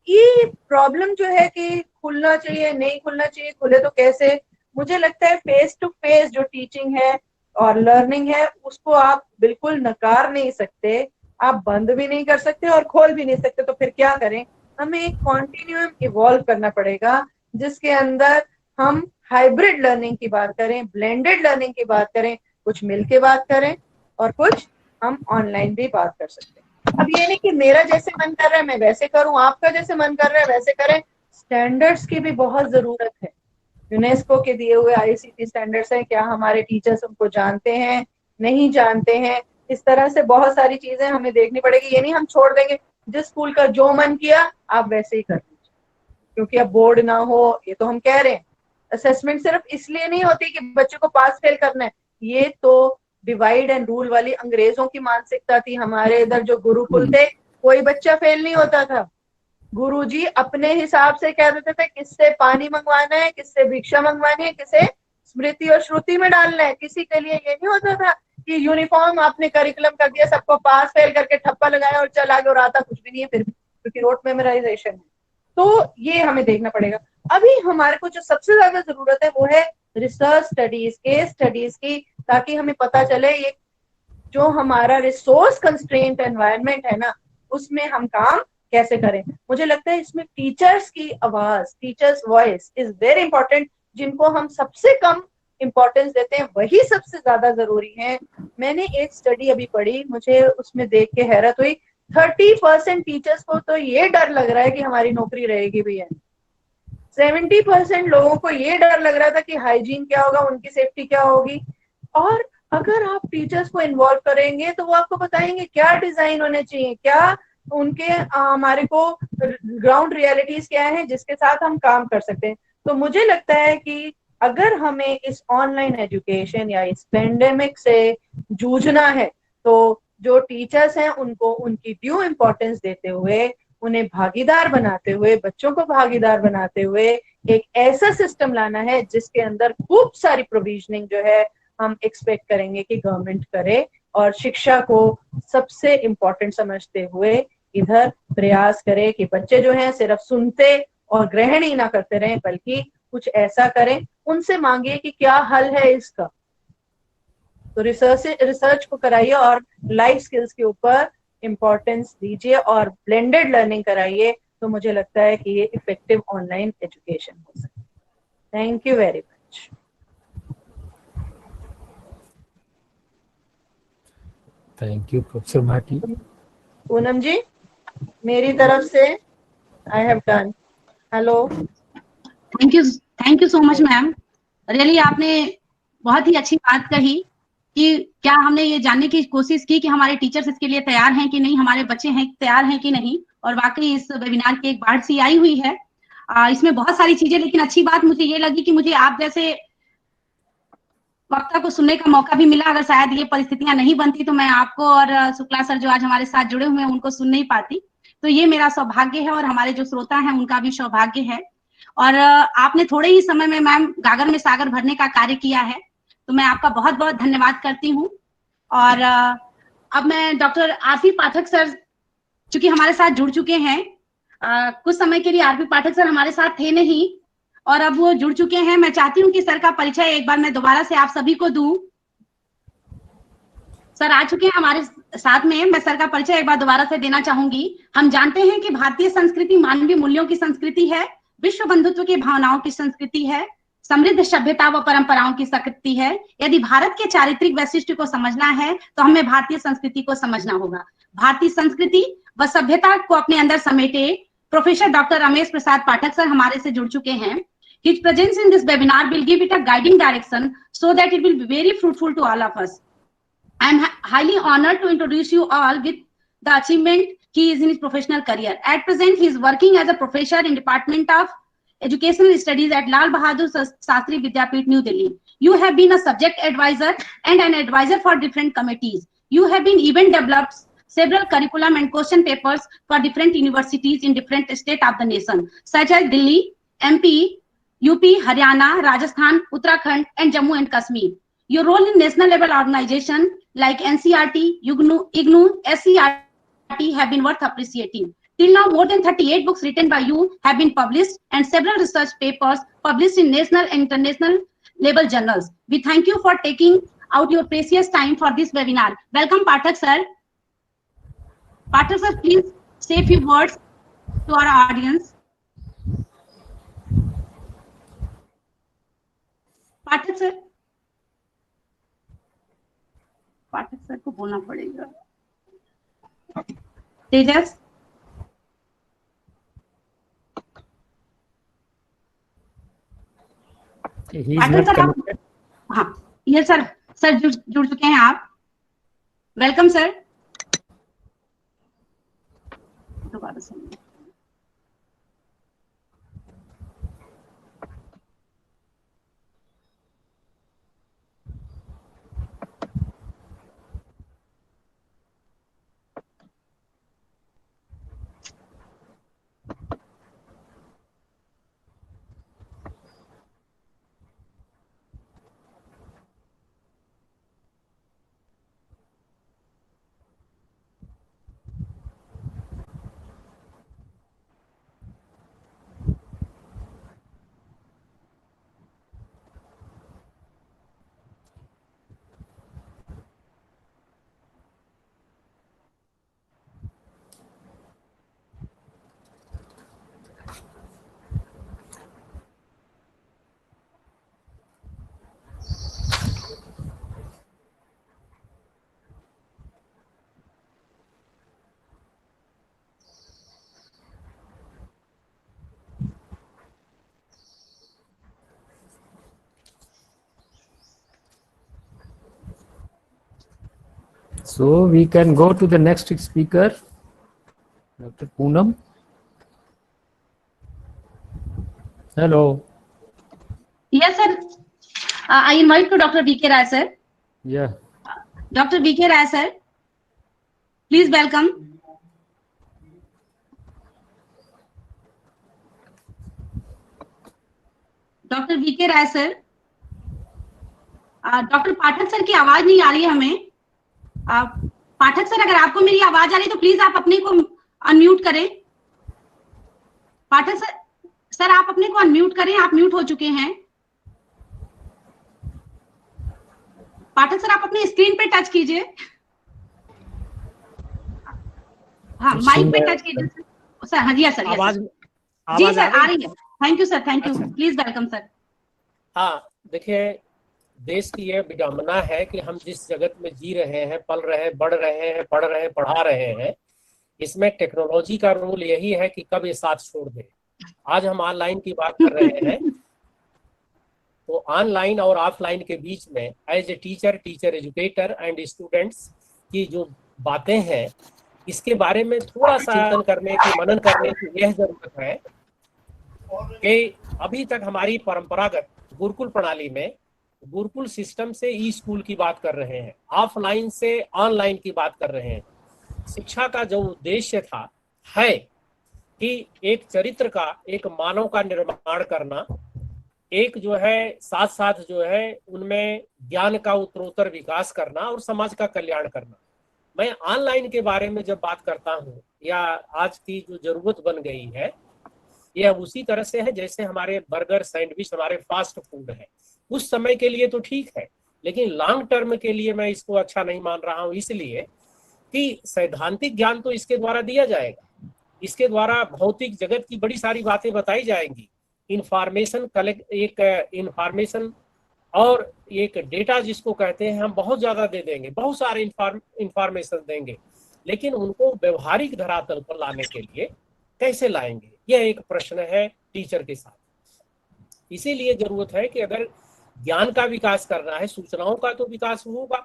ये प्रॉब्लम जो है कि खुलना चाहिए नहीं खुलना चाहिए, खुले तो कैसे। मुझे लगता है फेस टू फेस जो टीचिंग है और लर्निंग है उसको आप बिल्कुल नकार नहीं सकते, आप बंद भी नहीं कर सकते और खोल भी नहीं सकते। तो फिर क्या करें, हमें एक कॉन्टिन्यूम इवॉल्व करना पड़ेगा जिसके अंदर हम हाइब्रिड लर्निंग की बात करें, ब्लेंडेड लर्निंग की बात करें, कुछ मिल के बात करें और कुछ हम ऑनलाइन भी बात कर सकते हैं। अब ये नहीं कि मेरा जैसे मन कर रहा है मैं वैसे करूं, आपका जैसे मन कर रहा है वैसे करें। स्टैंडर्ड्स की भी बहुत जरूरत है। यूनेस्को के दिए हुए आईसीटी स्टैंडर्ड्स हैं, क्या हमारे टीचर्स उनको जानते हैं नहीं जानते हैं, इस तरह से बहुत सारी चीजें हमें देखनी पड़ेगी। ये नहीं हम छोड़ देंगे जिस स्कूल का जो मन किया आप वैसे ही कर लीजिए क्योंकि अब बोर्ड ना हो, ये तो हम कह रहे हैं। असेसमेंट सिर्फ इसलिए नहीं होती कि बच्चे को पास फेल करना है, ये तो डिवाइड एंड रूल वाली अंग्रेजों की मानसिकता थी। हमारे इधर जो गुरुकुल थे कोई बच्चा फेल नहीं होता था, गुरुजी अपने हिसाब से कह देते थे किससे पानी मंगवाना है, किससे भिक्षा मंगवानी है, किसे स्मृति और श्रुति में डालना है। किसी के लिए ये नहीं होता था कि यूनिफॉर्म आपने करिकुलम कर दिया, सबको पास फेल करके ठप्पा लगाया और चल आगे और आता कुछ भी नहीं है फिर भी, क्योंकि रोट मेमोराइजेशन है। तो ये हमें देखना पड़ेगा। अभी हमारे को जो सबसे ज्यादा जरूरत है वो है रिसर्च स्टडीज, केस स्टडीज की, ताकि हमें पता चले ये जो हमारा रिसोर्स कंस्ट्रेंट एनवायरनमेंट है ना उसमें हम काम कैसे करें। मुझे लगता है इसमें टीचर्स की आवाज, teachers voice is very important. जिनको हम सबसे कम इंपॉर्टेंस देते हैं वही सबसे ज्यादा जरूरी है। मैंने एक स्टडी अभी पढ़ी, मुझे उसमें देख के हैरत हुई। 30% टीचर्स को तो ये डर लग रहा है कि हमारी नौकरी रहेगी भी है। 70% लोगों को ये डर लग रहा था कि हाइजीन क्या होगा, उनकी सेफ्टी क्या होगी। और अगर आप टीचर्स को इन्वॉल्व करेंगे तो वो आपको बताएंगे क्या डिजाइन होने चाहिए, क्या उनके हमारे को ग्राउंड रियलिटीज क्या है जिसके साथ हम काम कर सकते हैं। तो मुझे लगता है कि अगर हमें इस ऑनलाइन एजुकेशन या इस पेंडेमिक से जूझना है तो जो टीचर्स हैं उनको उनकी ड्यू इम्पोर्टेंस देते हुए, उन्हें भागीदार बनाते हुए, बच्चों को भागीदार बनाते हुए एक ऐसा सिस्टम लाना है जिसके अंदर खूब सारी प्रोविजनिंग जो है हम एक्सपेक्ट करेंगे कि गवर्नमेंट करे, और शिक्षा को सबसे इम्पोर्टेंट समझते हुए इधर प्रयास करे कि बच्चे जो हैं सिर्फ सुनते और ग्रहण ही ना करते रहें बल्कि कुछ ऐसा करें, उनसे मांगिए कि क्या हल है इसका। तो रिसर्च को कराइए और लाइफ स्किल्स के ऊपर इम्पोर्टेंस दीजिए और ब्लेंडेड लर्निंग कराइए। तो मुझे लगता है कि ये इफेक्टिव ऑनलाइन एजुकेशन हो सकती है। Thank you very much. Thank you professor Bhati. Poonam ji, मेरी तरफ से I have done. Hello. Thank you so much ma'am. Really आपने बहुत ही अच्छी बात कही कि क्या हमने ये जानने की कोशिश की कि हमारे टीचर्स इसके लिए तैयार हैं कि नहीं, हमारे बच्चे हैं तैयार हैं कि नहीं, और वाकई इस वेबिनार की एक बाढ़ सी आई हुई है। इसमें बहुत सारी चीजें, लेकिन अच्छी बात मुझे ये लगी कि मुझे आप जैसे वक्ता को सुनने का मौका भी मिला। अगर शायद ये परिस्थितियां नहीं बनती तो मैं आपको और शुक्ला सर जो आज हमारे साथ जुड़े हुए हैं उनको सुन नहीं पाती। तो ये मेरा सौभाग्य है और हमारे जो श्रोता हैं उनका भी सौभाग्य है। और आपने थोड़े ही समय में मैम गागर में सागर भरने का कार्य किया है, तो मैं आपका बहुत बहुत धन्यवाद करती हूँ। और अब मैं डॉक्टर आरपी पाठक सर चूंकि हमारे साथ जुड़ चुके हैं, कुछ समय के लिए आरपी पाठक सर हमारे साथ थे नहीं और अब वो जुड़ चुके हैं। मैं चाहती हूँ कि सर का परिचय एक बार मैं दोबारा से आप सभी को दूं। सर आ चुके हैं हमारे साथ में, मैं सर का परिचय एक बार दोबारा से देना चाहूंगी। हम जानते हैं कि भारतीय संस्कृति मानवीय मूल्यों की संस्कृति है, विश्व बंधुत्व की भावनाओं की संस्कृति है, समृद्ध सभ्यता व परंपराओं की संस्कृति है। यदि भारत के चारित्रिक वैशिष्ट को समझना है तो हमें भारतीय संस्कृति को समझना होगा। भारतीय संस्कृति व सभ्यता को अपने अंदर समेटे professor doctor Ramesh Prasad Pathak sir हमारे से जुड़ चुके हैं। His presence in this webinar will give it a guiding direction so that it will be very fruitful to all of us. I am highly honored to introduce you all with the achievement he is in his professional career. At present, he is working as a professor in Department of Educational Studies at Lal Bahadur Shastri Vidyapeeth, New Delhi. You have been a subject advisor and an advisor for different committees. You have been even developed several curriculum and question papers for different universities in different states of the nation, such as Delhi, MP, UP, Haryana, Rajasthan, Uttarakhand, and Jammu and Kashmir. Your role in national level organization like NCERT, IGNOU, SCERT have been worth appreciating. Till now, more than 38 books written by you have been published and several research papers published in national and international level journals. We thank you for taking out your precious time for this webinar. Welcome, Pathak sir. Pathak sir, please say a few words to our audience. Pathak sir, Pathak sir को बोलना पड़ेगा. तेजस, पाठक sir आप, हाँ ये sir जुड़ चुके हैं आप. Welcome sir. दोबारा सुनिए. So we can go to the next speaker, Dr. Poonam. Hello. Yes, sir. I invite to Dr. V.K. Rai, sir. Yeah. Dr. V.K. Rai, sir. Please welcome. Dr. V.K. Rai, sir. Doctor Pathak sir की आवाज नहीं आ रही है हमें. पाठक sir, अगर आपको मेरी आवाज आ रही है तो प्लीज आप अपने को अनम्यूट करें. पाठक सर आप अपने को अनम्यूट करें, आप म्यूट हो चुके हैं. पाठक सर आप अपनी स्क्रीन पे टच कीजिए. हाँ, माइक पे टच कीजिए सर. हाँ जी सर. आवाज जी सर आ रही है. Thank you sir. Thank you. Please welcome sir. हाँ, देखिए, देश की यह विडंबना है कि हम जिस जगत में जी रहे हैं, पल रहे हैं, बढ़ रहे हैं, पढ़ रहे हैं, पढ़ा रहे हैं, इसमें टेक्नोलॉजी का रोल यही है कि कब ये साथ छोड़ दे. आज हम ऑनलाइन की बात कर रहे हैं, तो ऑनलाइन और ऑफलाइन के बीच में as a teacher educator and students की जो बातें हैं, इसके बारे में थोड़ा सा चिंतन करने की, मनन करने की यह जरूरत है कि अभी तक हमारी परंपरागत गुरुकुल प्रणाली में, गुरुकुल सिस्टम से ई स्कूल की बात कर रहे हैं, ऑफलाइन से ऑनलाइन की बात कर रहे हैं. शिक्षा का जो उद्देश्य था है कि एक चरित्र का, एक मानव का निर्माण करना, एक जो है साथ साथ जो है उनमें ज्ञान का उत्तरोत्तर विकास करना और समाज का कल्याण करना. मैं ऑनलाइन के बारे में जब बात करता हूँ, या आज की जो जरूरत बन गई है, यह उसी तरह से है जैसे हमारे बर्गर, सैंडविच हमारे फास्ट फूड है. उस समय के लिए तो ठीक है, लेकिन लॉन्ग टर्म के लिए मैं इसको अच्छा नहीं मान रहा हूँ, इसलिए कि सैद्धांतिक ज्ञान तो इसके द्वारा दिया जाएगा, इसके द्वारा भौतिक जगत की बड़ी सारी बातें बताई जाएंगी, इंफॉर्मेशन कलेक्ट, एक इंफॉर्मेशन और एक डेटा जिसको कहते हैं, हम बहुत ज्यादा दे देंगे, बहुत सारे इंफॉर्मेशन देंगे, लेकिन उनको व्यवहारिक धरातल पर लाने के लिए कैसे लाएंगे, यह एक प्रश्न है टीचर के साथ. इसीलिए जरूरत है कि अगर ज्ञान का विकास करना है, सूचनाओं का तो विकास होगा,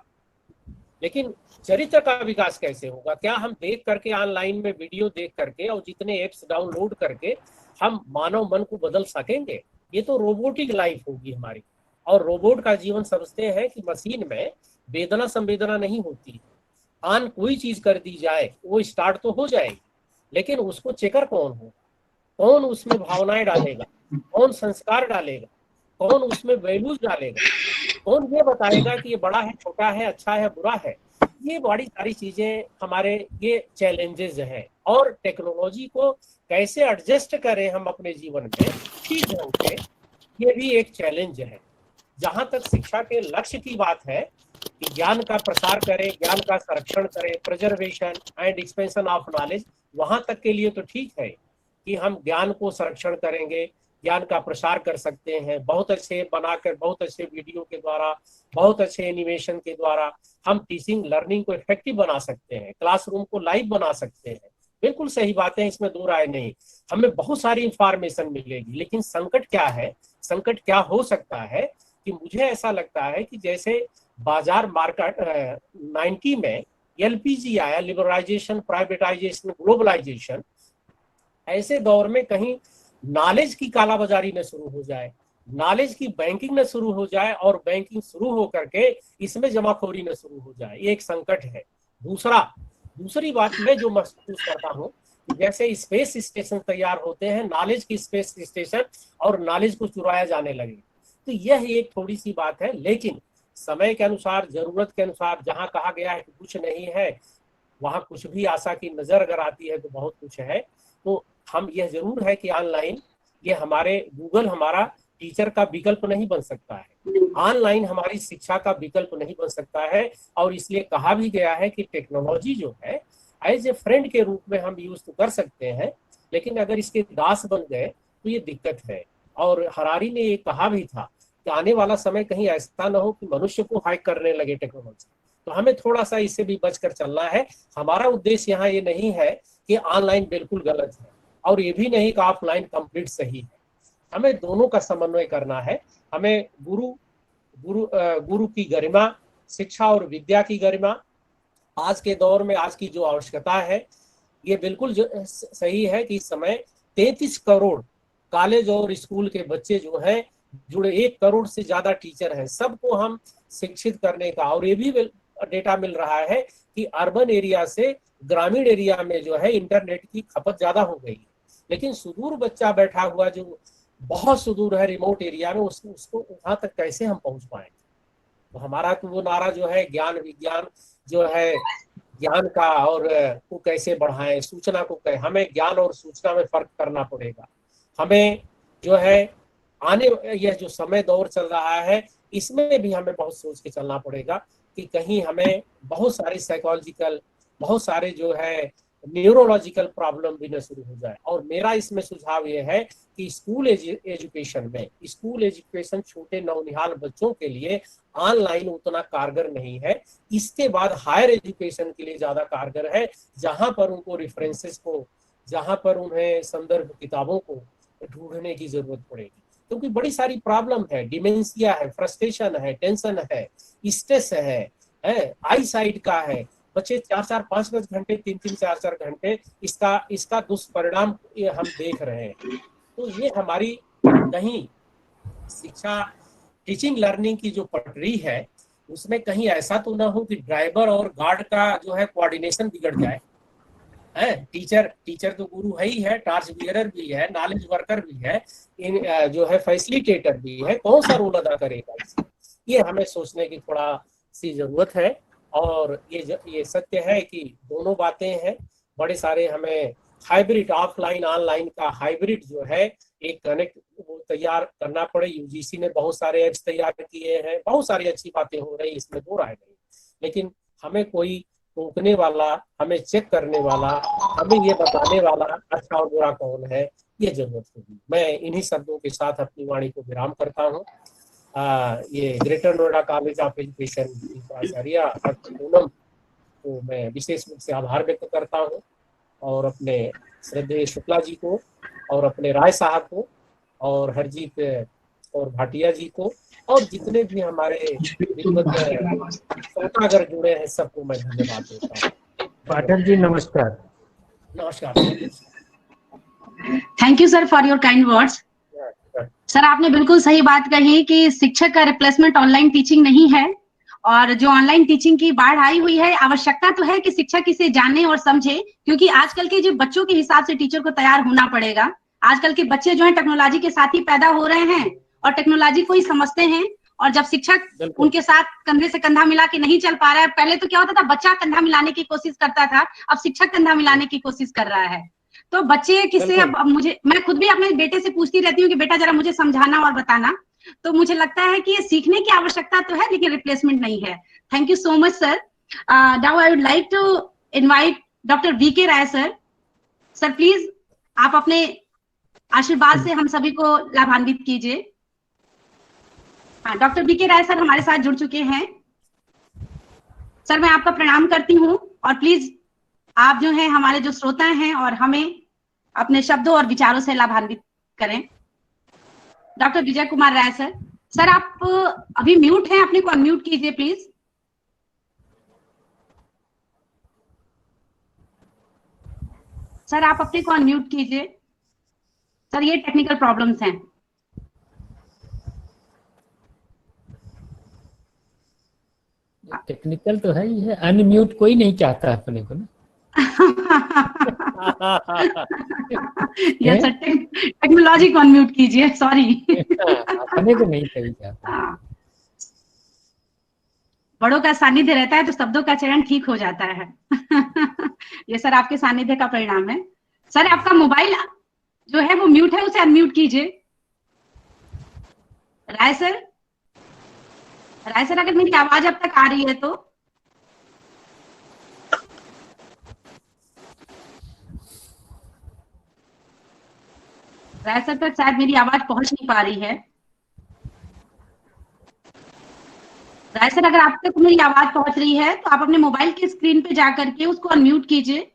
लेकिन चरित्र का विकास कैसे होगा? क्या हम देख करके, ऑनलाइन में वीडियो देख करके और जितने एप्स डाउनलोड करके हम मानव मन को बदल सकेंगे? ये तो रोबोटिक लाइफ होगी हमारी। और रोबोट का जीवन समझते हैं कि मशीन में वेदना संवेदना नहीं होती। आन कोई चीज कर दी जाए वो स्टार्ट तो हो जाएगी, लेकिन उसको चेकर कौन हो, कौन उसमें भावनाएं डालेगा, कौन संस्कार डालेगा, कौन उसमें वैल्यूज डालेगा, कौन ये बताएगा कि ये बड़ा है, छोटा है, अच्छा है, बुरा है। ये बड़ी सारी चीजें हमारे ये चैलेंजेस हैं। और टेक्नोलॉजी को कैसे एडजस्ट करें हम अपने जीवन में ठीक ढंग से, ये भी एक चैलेंज है। जहां तक शिक्षा के लक्ष्य की बात है कि ज्ञान का प्रसार करें, ज्ञान का संरक्षण करें, preservation and expansion of knowledge, वहां तक के लिए तो ठीक है कि हम ज्ञान को संरक्षण करेंगे, ज्ञान का प्रसार कर सकते हैं। बहुत अच्छे बनाकर, बहुत अच्छे वीडियो के द्वारा, बहुत अच्छे एनिमेशन के द्वारा हम टीचिंग लर्निंग को इफेक्टिव बना सकते हैं, क्लासरूम को लाइव बना सकते हैं। बिल्कुल सही बात है, इसमें दो राय नहीं। हमें बहुत सारी इंफॉर्मेशन मिलेगी, लेकिन संकट क्या है, संकट क्या हो सकता है कि मुझे ऐसा लगता है कि जैसे बाजार मार्केट 90 में एलपीजी आया, लिबरलाइजेशन, प्राइवेटाइजेशन, ग्लोबलाइजेशन, ऐसे दौर में कहीं नॉलेज की कालाबाजारी न शुरू हो जाए, नॉलेज की बैंकिंग न शुरू हो जाए और बैंकिंग शुरू हो करके इसमें जमाखोरी न शुरू हो जाए, ये एक संकट है। दूसरी बात मैं जो महसूस करता हूँ, जैसे स्पेस स्टेशन तैयार होते हैं, नॉलेज की स्पेस स्टेशन, और नॉलेज को चुराया जाने लगे, तो यह एक थोड़ी सी बात है। लेकिन समय के अनुसार, जरूरत के अनुसार, जहां कहा गया है कि कुछ नहीं है, वहां कुछ भी आशा की नजर अगर आती है तो बहुत कुछ है। तो हम यह जरूर है कि ऑनलाइन ये हमारे गूगल हमारा टीचर का विकल्प नहीं बन सकता है, ऑनलाइन हमारी शिक्षा का विकल्प नहीं बन सकता है। और इसलिए कहा भी गया है कि टेक्नोलॉजी जो है एज ए फ्रेंड के रूप में हम यूज तो कर सकते हैं, लेकिन अगर इसके दास बन गए तो ये दिक्कत है। और हरारी ने ये कहा भी था कि आने वाला समय कहीं ऐसा ना हो कि मनुष्य को हैक करने लगे टेक्नोलॉजी। तो हमें थोड़ा सा इससे भी बचकर चलना है। हमारा उद्देश्य यहाँ ये नहीं है कि ऑनलाइन बिल्कुल गलत है और ये भी नहीं कि ऑफलाइन कंप्लीट सही है। हमें दोनों का समन्वय करना है। हमें गुरु की गरिमा, शिक्षा और विद्या की गरिमा, आज के दौर में आज की जो आवश्यकता है, ये बिल्कुल सही है कि इस समय 33 करोड़ कॉलेज और स्कूल के बच्चे जो हैं जुड़े, 1 करोड़ से ज्यादा टीचर हैं, सबको हम शिक्षित करने का। और ये भी डेटा मिल रहा है कि अर्बन एरिया से ग्रामीण एरिया में जो है इंटरनेट की खपत ज्यादा हो गई है, लेकिन सुदूर बच्चा बैठा हुआ जो बहुत सुदूर है, रिमोट एरिया में, उसको वहां तक कैसे हम पहुंच पाएंगे। तो हमारा तो वो नारा जो है ज्ञान विज्ञान जो है, ज्ञान का और को कैसे बढ़ाएं, सूचना को हमें ज्ञान और सूचना में फर्क करना पड़ेगा। हमें जो है आने यह जो समय दौर चल रहा है, इसमें भी हमें बहुत सोच के चलना पड़ेगा कि कहीं हमें बहुत सारी साइकोलॉजिकल, बहुत सारे जो है न्यूरोलॉजिकल प्रॉब्लम भी न शुरू हो जाए। और मेरा इसमें सुझाव यह है कि स्कूल एजुकेशन छोटे नौनिहाल बच्चों के लिए ऑनलाइन उतना कारगर नहीं है। इसके बाद हायर एजुकेशन के लिए ज्यादा कारगर है, जहां पर उनको रेफरेंसेस को, जहां पर उन्हें संदर्भ किताबों को ढूंढने की जरूरत पड़ेगी, क्योंकि बड़ी सारी प्रॉब्लम है, डिमेंशिया है, फ्रस्ट्रेशन है, टेंशन है, स्ट्रेस है, आई साइट का है। बच्चे 4-4, 5-5 घंटे, 3-3, 4-4 घंटे इसका दुष्परिणाम ये हम देख रहे हैं। तो ये हमारी कहीं शिक्षा, टीचिंग लर्निंग की जो पटरी है, उसमें कहीं ऐसा तो ना हो कि ड्राइवर और गार्ड का जो है कोऑर्डिनेशन बिगड़ जाए। टीचर तो गुरु है ही है, टार्च बियरर भी है, नॉलेज वर्कर भी है, जो है फैसिलिटेटर भी है, कौन सा रोल अदा करेगा इसमें, ये हमें सोचने की थोड़ा सी जरूरत है। और ये सत्य है कि दोनों बातें हैं। बड़े सारे हमें हाइब्रिड, ऑफलाइन ऑनलाइन का हाइब्रिड जो है एक कनेक्ट तैयार करना पड़े। यूजीसी ने बहुत सारे एप्स तैयार किए हैं, बहुत सारी अच्छी बातें हो रही, इसमें दो राय नहीं, लेकिन हमें कोई रोकने वाला, हमें चेक करने वाला, हमें ये बताने वाला अच्छा और बुरा कौन है, ये जरूरत होगी। मैं इन्हीं शब्दों के साथ अपनी वाणी को विराम करता हूँ। ये greater Noida college of education की प्राचार्य डॉक्टर पूनम को मैं विशेष रूप से आभार व्यक्त करता हूँ, और अपने श्रद्धेय शुक्ला जी को, और अपने राय साहब को, और हरजीत और भाटिया जी को, और जितने भी हमारे श्रोतागर जुड़े हैं, सबको मैं धन्यवाद देता हूँ। पाठक जी नमस्कार। नमस्कार। Thank you sir for your kind words. Sir आपने बिल्कुल सही बात कही कि शिक्षक का रिप्लेसमेंट ऑनलाइन टीचिंग नहीं है, और जो ऑनलाइन टीचिंग की बाढ़ आई हुई है, आवश्यकता तो है कि शिक्षक इसे जाने और समझे, क्योंकि आजकल के जो बच्चों के हिसाब से टीचर को तैयार होना पड़ेगा। आजकल के बच्चे जो है टेक्नोलॉजी के साथ ही पैदा हो रहे हैं और टेक्नोलॉजी को ही समझते हैं, और जब शिक्षक उनके साथ कंधे से कंधा मिला के नहीं चल पा रहा है, पहले तो क्या होता था, बच्चा कंधा मिलाने की कोशिश करता था, अब शिक्षक कंधा मिलाने की कोशिश कर रहा है। तो बच्चे किससे, अब मुझे, मैं खुद भी अपने बेटे से पूछती रहती हूँ कि बेटा जरा मुझे समझाना और बताना, तो मुझे लगता है कि ये सीखने की आवश्यकता तो है, लेकिन रिप्लेसमेंट नहीं है। Thank you so much sir. Now I would like to invite doctor VK Rai sir. Sir please आप अपने आशीर्वाद से हम सभी को लाभान्वित कीजिए। हाँ, डॉक्टर वीके राय सर हमारे साथ जुड़ चुके हैं। सर मैं आपका प्रणाम करती हूँ, और प्लीज आप जो हैं हमारे जो श्रोता हैं और हमें अपने शब्दों और विचारों से लाभान्वित करें। Doctor Vijay Kumar Rai sir. Sir आप अभी म्यूट हैं, अपने को अनम्यूट कीजिए प्लीज। सर आप अपने को अनम्यूट कीजिए। सर ये टेक्निकल प्रॉब्लम्स हैं। टेक्निकल तो है ही है, अनम्यूट कोई नहीं चाहता अपने को ना। यस सर, टेक्नोलॉजी को अनम्यूट कीजिए, सॉरी। अपने को नहीं कहीं चाहता। बड़ों का सानिध्य रहता है तो शब्दों का चयन ठीक हो जाता है। ये सर आपके सानिध्य का परिणाम है। सर आपका मोबाइल जो है वो म्यूट है, उसे अनम्यूट कीजिए। राय सर, राय सर अगर मेरी आवाज अब तक आ रही है तो। राय सर तक शायद मेरी आवाज पहुंच नहीं पा रही है। राय सर अगर आप तक मेरी आवाज पहुंच रही है तो आप अपने मोबाइल की स्क्रीन पे जाकर के उसको अनम्यूट कीजिए।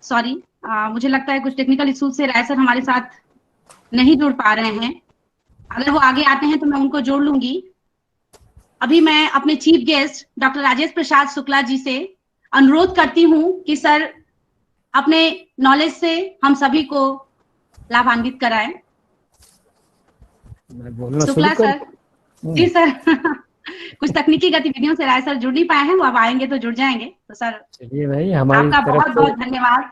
सॉरी, मुझे लगता है कुछ टेक्निकल इश्यूज से राय सर हमारे साथ नहीं जुड़ पा रहे हैं। अगर वो आगे आते हैं तो मैं उनको जोड़ लूंगी। अभी मैं अपने चीफ गेस्ट डॉक्टर राजेश प्रसाद शुक्ला जी से अनुरोध करती हूँ कि सर अपने नॉलेज से हम सभी को लाभान्वित कराएं। शुक्ला सर। जी सर। कुछ तकनीकी गतिविधियों से राय सर जुड़ नहीं पाए हैं, वो अब आएंगे तो जुड़ जाएंगे। तो सर चलिए भाई, हमारी आपका तरफ बहुत बहुत धन्यवाद।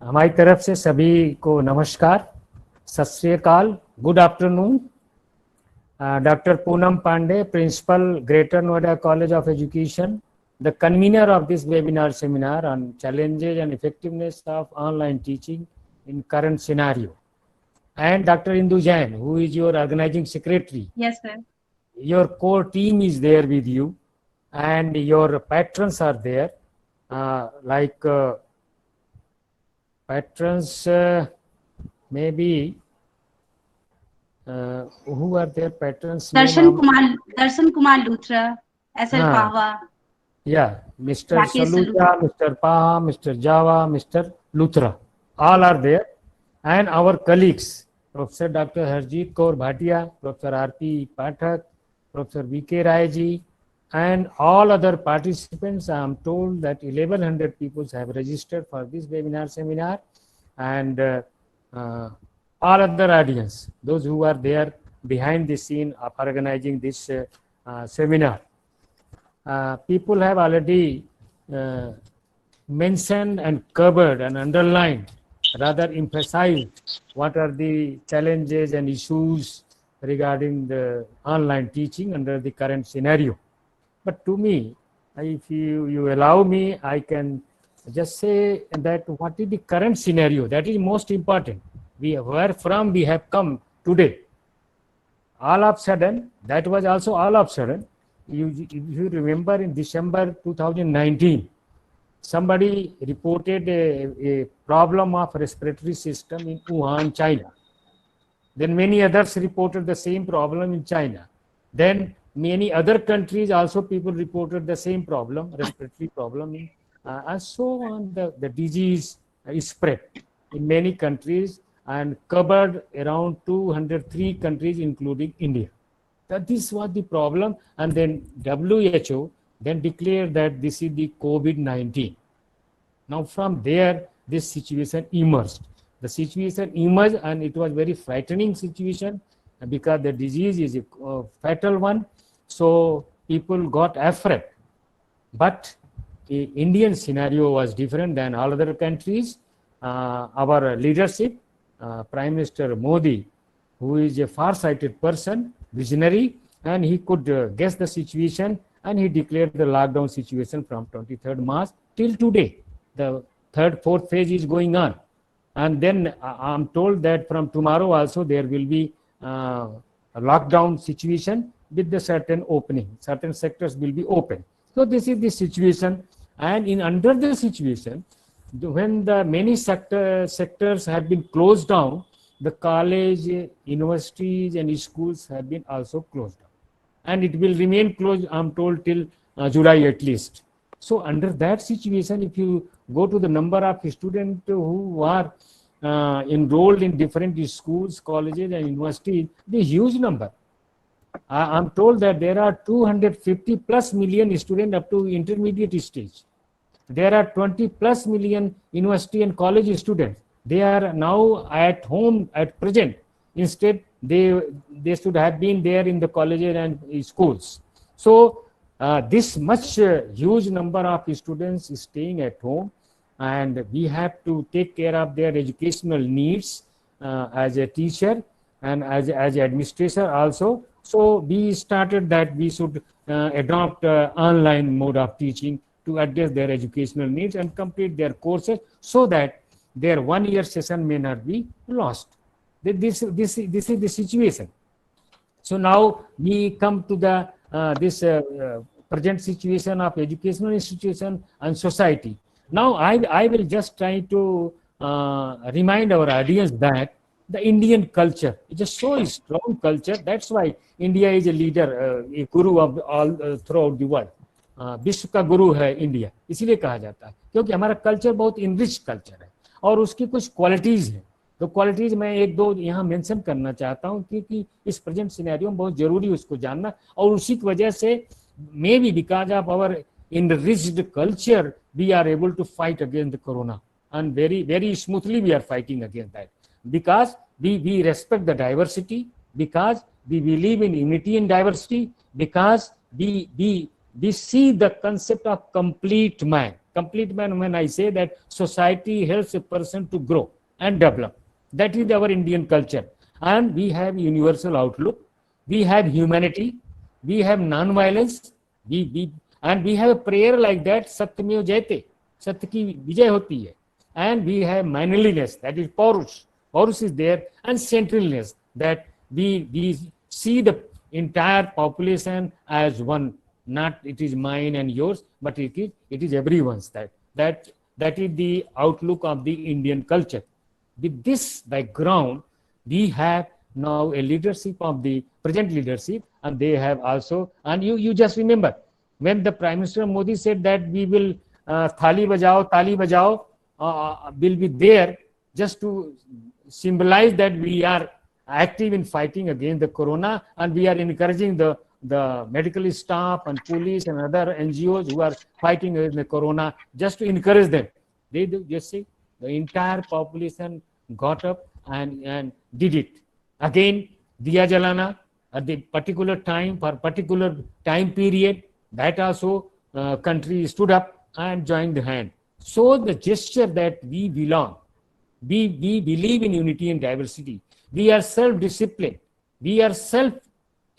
हमारी तरफ से सभी को नमस्कार, सत श्री अकाल, good afternoon. Dr. Poonam Pandey, Principal, Greater Noida College of Education, the convener of this webinar seminar on challenges and effectiveness of online teaching in current scenario. And Dr. Indu Jain, who is your organizing secretary. Yes, sir. Your core team is there with you, and your patrons are there, patrons maybe. Who are their patrons? Darshan Kumar Luthra, S.L. Pahwa. Yeah, Mr. Saluja, Mr. Paha, Mr. Java, Mr. Luthra, all are there. And our colleagues, Professor Dr. Harjeet Kaur Bhatia, Professor R.P. Pathak, Professor V.K. Rai ji, and all other participants. I am told that 1100 people have registered for this webinar seminar, and all other audience, those who are there behind the scene of organizing this seminar. People have already mentioned and covered and underlined, rather emphasized what are the challenges and issues regarding the online teaching under the current scenario. But to me, if you allow me, I can just say that what is the current scenario, that is most important. Where from we have come today. All of a sudden, that was also all of a sudden. If you remember, in December 2019, somebody reported a problem of respiratory system in Wuhan, China. Then many others reported the same problem in China. Then many other countries also people reported the same problem, respiratory problem, and so on. The disease is spread in many countries and covered around 203 countries, including India. That this was the problem, and then WHO then declared that this is the COVID-19. Now from there, this situation emerged. The situation emerged, and it was very frightening situation because the disease is a fatal one. So people got afraid. But the Indian scenario was different than all other countries. Our leadership, Prime Minister Modi, who is a far-sighted person, visionary, and he could guess the situation, and he declared the lockdown situation from 23rd March till today. The third, fourth phase is going on. And then I'm told that from tomorrow also there will be a lockdown situation with the certain opening. Certain sectors will be open. So this is the situation. And under the situation, when the many sectors have been closed down, the college, universities and schools have been also closed down. And it will remain closed, I'm told, till July at least. So under that situation, if you go to the number of students who are enrolled in different schools, colleges and universities, the huge number. I'm told that there are 250 plus million students up to intermediate stage. There are 20 plus million university and college students. They are now at home at present. Instead, they should have been there in the colleges and schools. So this much huge number of students is staying at home, and we have to take care of their educational needs as a teacher and as an administrator also. So we started that we should adopt online mode of teaching to address their educational needs and complete their courses, so that their 1 year session may not be lost. This is the situation. So now we come to the this present situation of educational institution and society. Now I will just try to remind our audience that the Indian culture is a so strong culture. That's why India is a leader, a guru of all throughout the world. विश्व का गुरु है India, इसीलिए कहा जाता है क्योंकि हमारा culture बहुत इनरिच कल्चर है और उसकी कुछ क्वालिटीज हैं. तो क्वालिटीज मैं एक दो यहाँ मेंशन करना चाहता हूँ क्योंकि इस प्रेजेंट सिनेरियो में बहुत जरूरी उसको जानना, और उसी की वजह से maybe because of our enriched culture we are able to fight against the corona, and very smoothly we are fighting against that, because we respect the diversity, because we believe in unity in diversity, because we see the concept of complete man. Complete man, when I say that society helps a person to grow and develop, that is our Indian culture. And we have universal outlook, we have humanity, we have non-violence, and we have a prayer like that, Satyamev Jayate, Satya ki vijay hoti hai. And we have manliness, that is Paurush. Paurush is there, and centralness, that we see the entire population as one. Not it is mine and yours, but it is everyone's. That is the outlook of the Indian culture. With this background, we have now a leadership of the present leadership, and they have also, and you just remember, when the Prime Minister Modi said that we will Thali Bajao, Tali Bajao will be there just to symbolize that we are active in fighting against the corona, and we are encouraging the medical staff and police and other NGOs who are fighting against the corona, just to encourage them. They do, just see, the entire population got up and did it. Again, Diya Jalana at the particular time, for particular time period, that also country stood up and joined the hand. So the gesture that we belong, we believe in unity and diversity. We are self-disciplined. We are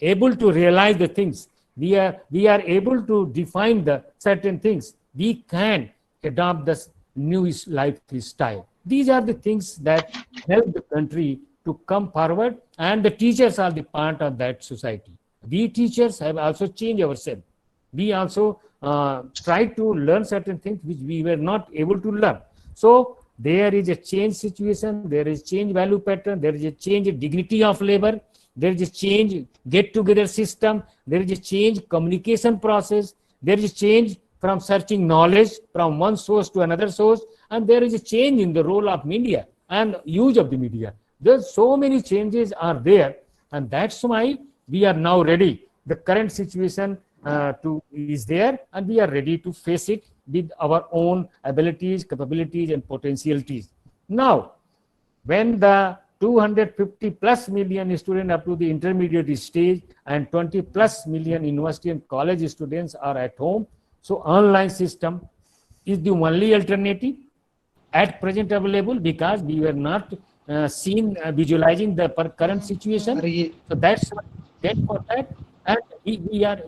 able to realize the things. We are able to define the certain things. We can adopt this new lifestyle. These are the things that help the country to come forward, and the teachers are the part of that society. We teachers have also changed ourselves. We also try to learn certain things which we were not able to learn. So there is a change situation, there is change value pattern, there is a change dignity of labor, there is a change get-together system, there is a change communication process, there is a change from searching knowledge from one source to another source, and there is a change in the role of media and use of the media. There's so many changes are there, and that's why we are now ready. The current situation is there, and we are ready to face it with our own abilities, capabilities, and potentialities. Now, when the 250 plus million students up to the intermediate stage and 20 plus million university and college students are at home, so online system is the only alternative at present available, because we were not visualizing the current situation. So that's why for that, and we are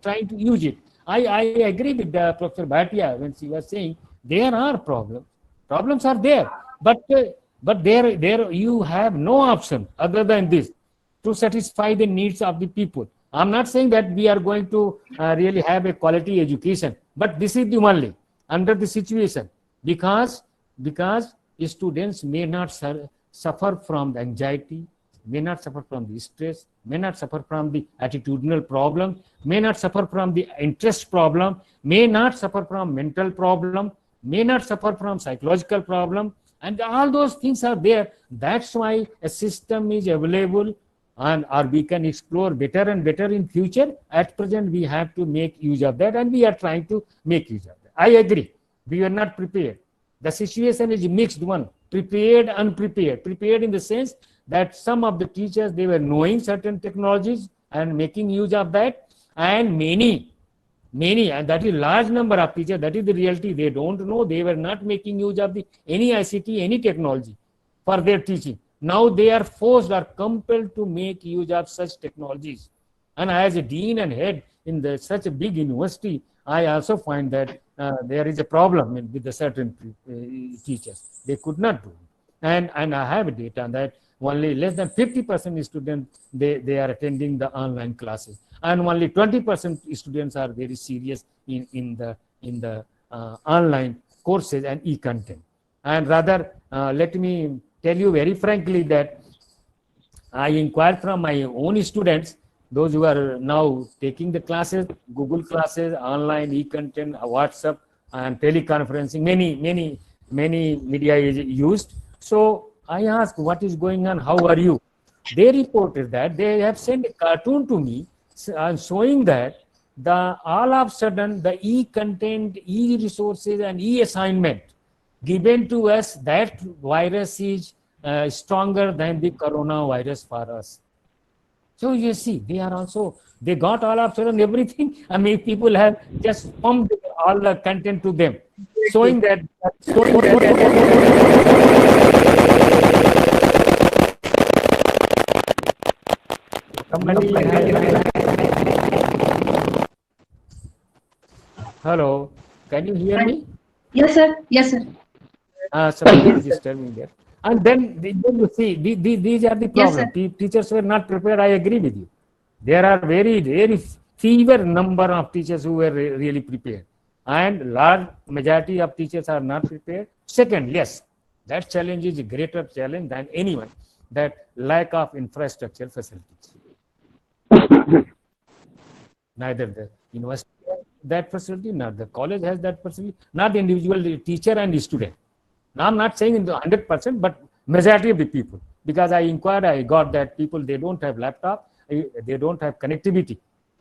trying to use it. I agree with Professor Bhatia when she was saying there are problems. Problems are there, but there you have no option other than this to satisfy the needs of the people. I'm not saying that we are going to really have a quality education, but this is the only under the situation, because students may not suffer from the anxiety, may not suffer from the stress, may not suffer from the attitudinal problem, may not suffer from the interest problem, may not suffer from mental problem, may not suffer from psychological problem, and all those things are there. That's why a system is available, and or we can explore better and better in future. At present, we have to make use of that, and we are trying to make use of that. I agree. We are not prepared. The situation is a mixed one, prepared, unprepared. Prepared in the sense that some of the teachers, they were knowing certain technologies and making use of that, and many, and that is large number of teachers, that is the reality, they don't know, they were not making use of the any ICT, any technology for their teaching. Now they are forced or compelled to make use of such technologies. And as a dean and head in such a big university, I also find that there is a problem with the certain teachers. They could not do it. And I have data on that. Only less than 50% students, they are attending the online classes, and only 20% students are very serious in the online courses and e-content. And rather, let me tell you very frankly that I inquired from my own students, those who are now taking the classes, Google classes, online e-content, WhatsApp, and teleconferencing. Many media is used. So I asked, what is going on? How are you? They reported that they have sent a cartoon to me showing that all of a sudden the e-content, e-resources, and e-assignment given to us, that virus is stronger than the coronavirus for us. So you see, they got all of a sudden everything. I mean, people have just pumped all the content to them, showing that. Hello, can you hear me? Yes, sir. Yes, sir. Somebody is disturbing there. And then you see, these are the problem. Yes, Teachers were not prepared. I agree with you. There are very fewer number of teachers who were really prepared, and large majority of teachers are not prepared. Second, yes, that challenge is a greater challenge than anyone, that lack of infrastructure facilities. Neither the university has that facility, nor the college has that facility, not the individual teacher and student. Now, I'm not saying in the 100%, but majority of the people, because I inquired, I got that people, they don't have laptop, they don't have connectivity,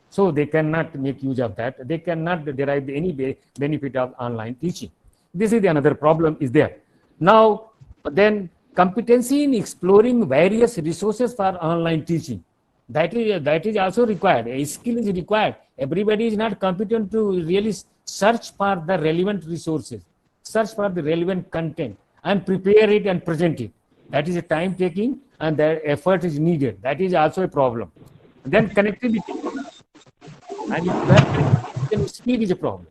so they cannot make use of that. They cannot derive any benefit of online teaching. This is another problem is there. Now, then competency in exploring various resources for online teaching. That is also required. A skill is required. Everybody is not competent to really search for the relevant resources, search for the relevant content, and prepare it and present it. That is a time taking, and the effort is needed. That is also a problem. Then connectivity, and speed is a problem.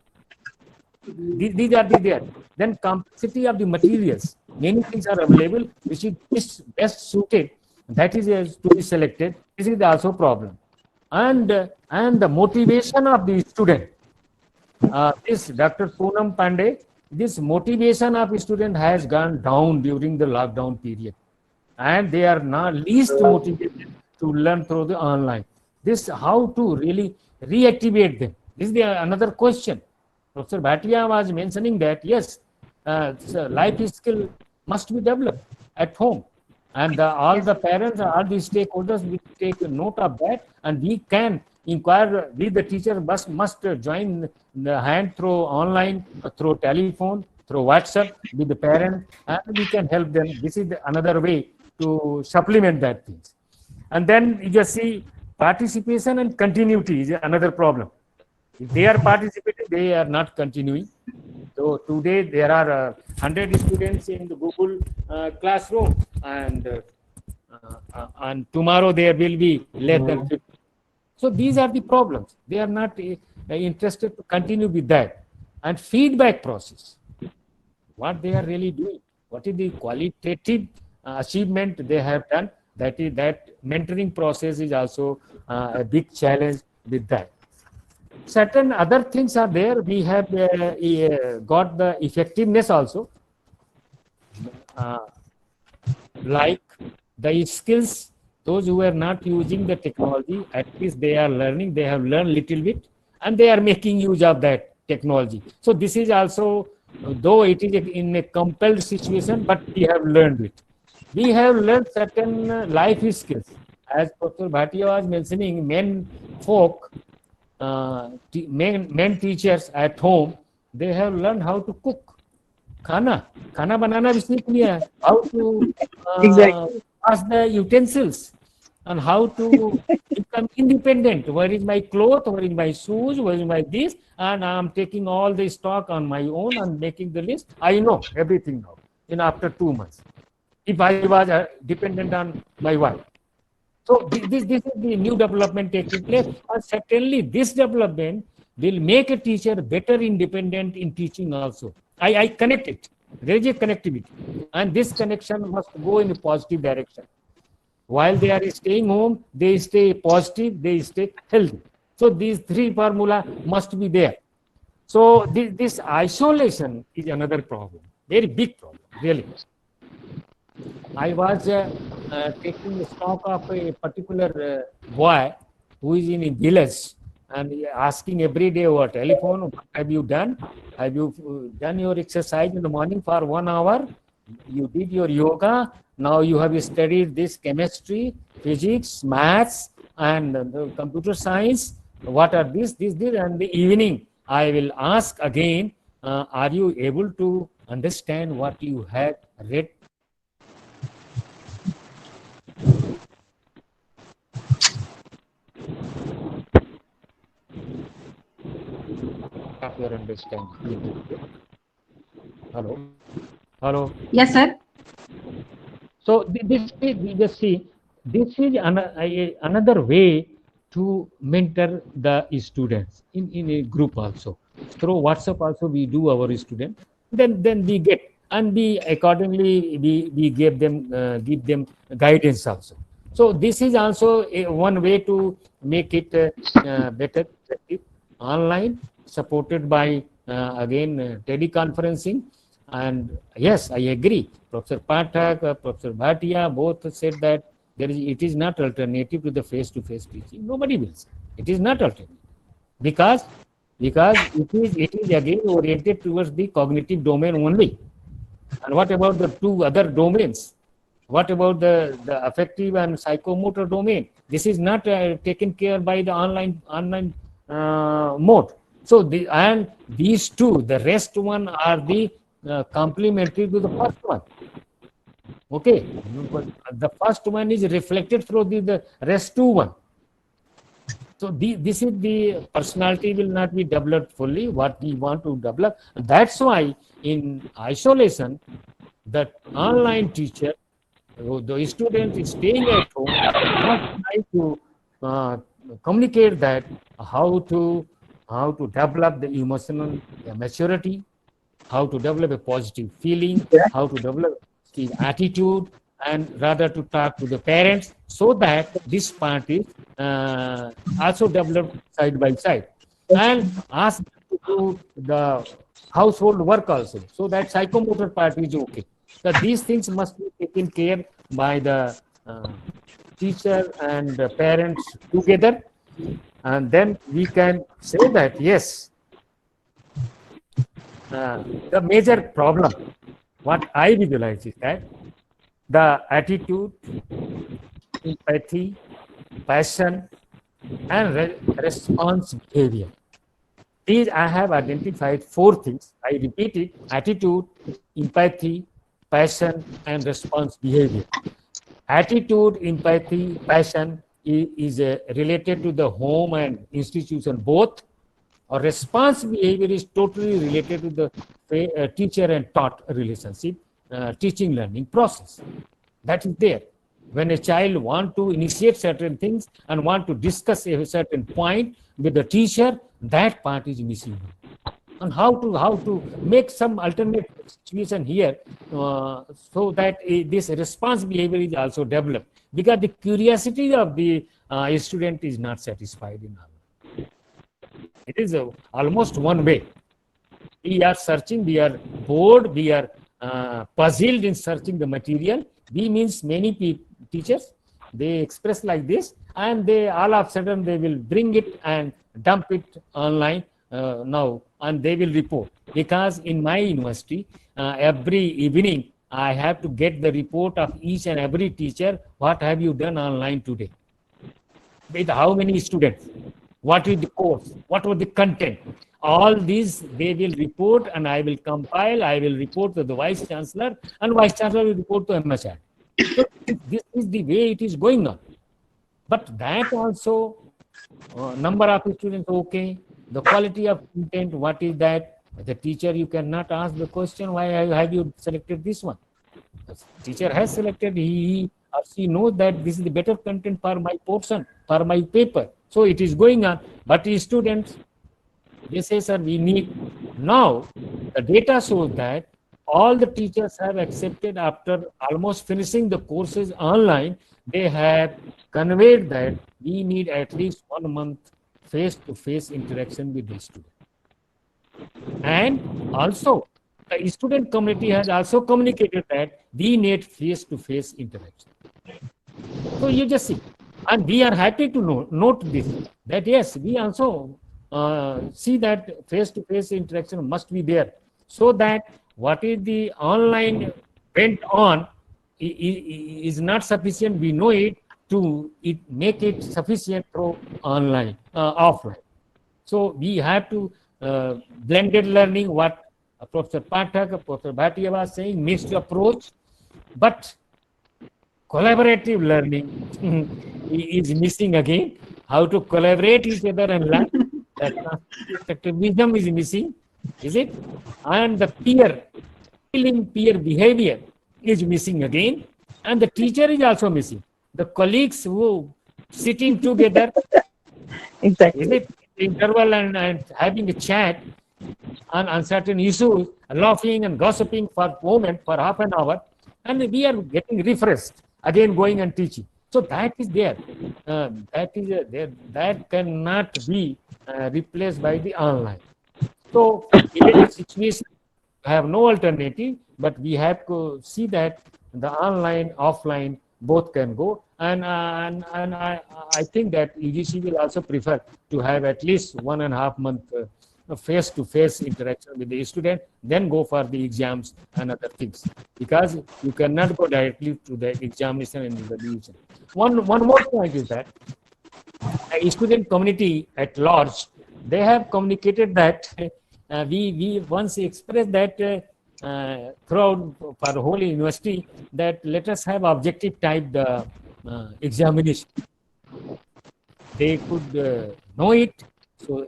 These are there. Then complexity of the materials. Many things are available which is best suited. That is to be selected. This is also a problem. And the motivation of the student. This Dr. Poonam Pandey, this motivation of student has gone down during the lockdown period, and they are now least motivated to learn through the online. This how to really reactivate them. This is another question. Professor Bhatia was mentioning that yes, life skill must be developed at home. and all the parents, all the stakeholders will take note of that, and we can inquire. We, the teacher, must join the hand through online, through telephone, through WhatsApp with the parent, and we can help them. This is another way to supplement that things. And then you just see participation and continuity is another problem. If they are participating, they are not continuing. So today there are 100 students in the Google classroom, and tomorrow there will be less than 50. So these are the problems. They are not interested to continue with that. And feedback process, what they are really doing, what is the qualitative achievement they have done. That is, that mentoring process is also a big challenge with that. Certain other things are there. We have got the effectiveness also, like the skills. Those who are not using the technology, at least they are learning. They have learned little bit, and they are making use of that technology. So this is also, though it is in a compelled situation, but we have learned it. We have learned certain life skills. As Professor Bhatia was mentioning, men teachers at home, they have learned how to cook. खाना बनाना भी सीख लिया, how to wash the utensils, and how to become independent. Where is my clothes, where is my shoes, where is my this, and I am taking all the stock on my own and making the list. I know everything now in after 2 months, if I was dependent on my wife. So this is the new development taking place, and certainly this development will make a teacher better independent in teaching also. I connect it. There is a connectivity, and this connection must go in a positive direction. While they are staying home, they stay positive, they stay healthy. So these three formula must be there. So this isolation is another problem, very big problem, really. I was taking stock of a particular boy who is in a village, and asking every day over telephone, what have you done? Have you done your exercise in the morning for 1 hour? You did your yoga. Now you have studied this chemistry, physics, maths, and the computer science. What are this? And the evening, I will ask again, are you able to understand what you have read? Of your understanding. Hello. Yes, sir. So this is, we just see, this is another way to mentor the students in a group also. Through WhatsApp also we do our student. Then we get, and we accordingly we give them guidance also. So this is also one way to make it better, effective, online, supported by again teleconferencing. And yes, I agree. Professor Pathak, Professor Bhatia both said that it is not alternative to the face-to-face teaching. Nobody will say it is not alternative, because it is again oriented towards the cognitive domain only. And what about the two other domains? What about the affective and psychomotor domain? This is not taken care by the online mode. So these two, the rest one are the complementary to the first one. Okay, the first one is reflected through the rest two one. So this is the personality will not be developed fully what we want to develop. That's why in isolation, the online teacher, the student is staying at home, must try to communicate that how to develop the emotional maturity, how to develop a positive feeling, how to develop the attitude, and rather to talk to the parents, so that this part is also developed side by side, and ask to do the household work also, so that psychomotor part is okay. So these things must be taken care by the teacher and the parents together, and then we can say that yes, the major problem, what I visualize is that the attitude, empathy, passion, and response behavior. These I have identified 4 things. I repeat it: attitude, empathy, passion, and response behavior. Attitude, empathy, passion is related to the home and institution both. Or response behavior is totally related to the teacher and taught relationship, teaching learning process. That is there. When a child want to initiate certain things and want to discuss a certain point with the teacher, that part is missing. And how to make some alternate situation here so that this response behavior is also developed, because the curiosity of the student is not satisfied in our. It is almost one way. We are searching, we are bored, we are puzzled in searching the material. We means many teachers, they express like this, and they all of a sudden they will bring it and dump it online now, and they will report. Because in my university, every evening I have to get the report of each and every teacher. What have you done online today? With how many students? What is the course? What was the content? All these they will report, and I will compile. I will report to the Vice Chancellor, and Vice Chancellor will report to MHR. So this is the way it is going on. But that also, number of students, okay. The quality of content, what is that? The teacher, you cannot ask the question, why have you selected this one? The teacher has selected, he or she knows that this is the better content for my portion, for my paper. So it is going on. But the students, they say, sir, we need. Now, the data shows that all the teachers have accepted after almost finishing the courses online, they have conveyed that we need at least 1 month face-to-face interaction with the student. And also, the student community has also communicated that we need face-to-face interaction. So you just see, and we are happy to note this, that yes, we also see that face-to-face interaction must be there, so that what is the online went on is not sufficient. We know it to make it sufficient through online, offline. So we have to blended learning, what Professor Pathak, Professor Bhatia was saying, mixed approach, but collaborative learning is missing again. How to collaborate each other and learn. That wisdom is missing, is it? And the peer behavior is missing again, and the teacher is also missing. The colleagues who sitting together, Exactly. is it, interval and having a chat on certain issues, laughing and gossiping for a moment, for half an hour, and we are getting refreshed, again going and teaching. So that is there. That cannot be replaced by the online. So in this situation, we have no alternative, but we have to see that the online, offline, both can go. And I think that UGC will also prefer to have at least 1.5 month face-to-face interaction with the student, then go for the exams and other things, because you cannot go directly to the examination and the revision. One more point is that the student community at large, they have communicated that we once expressed that throughout for the whole university, that let us have objective type the examination. They could know it. So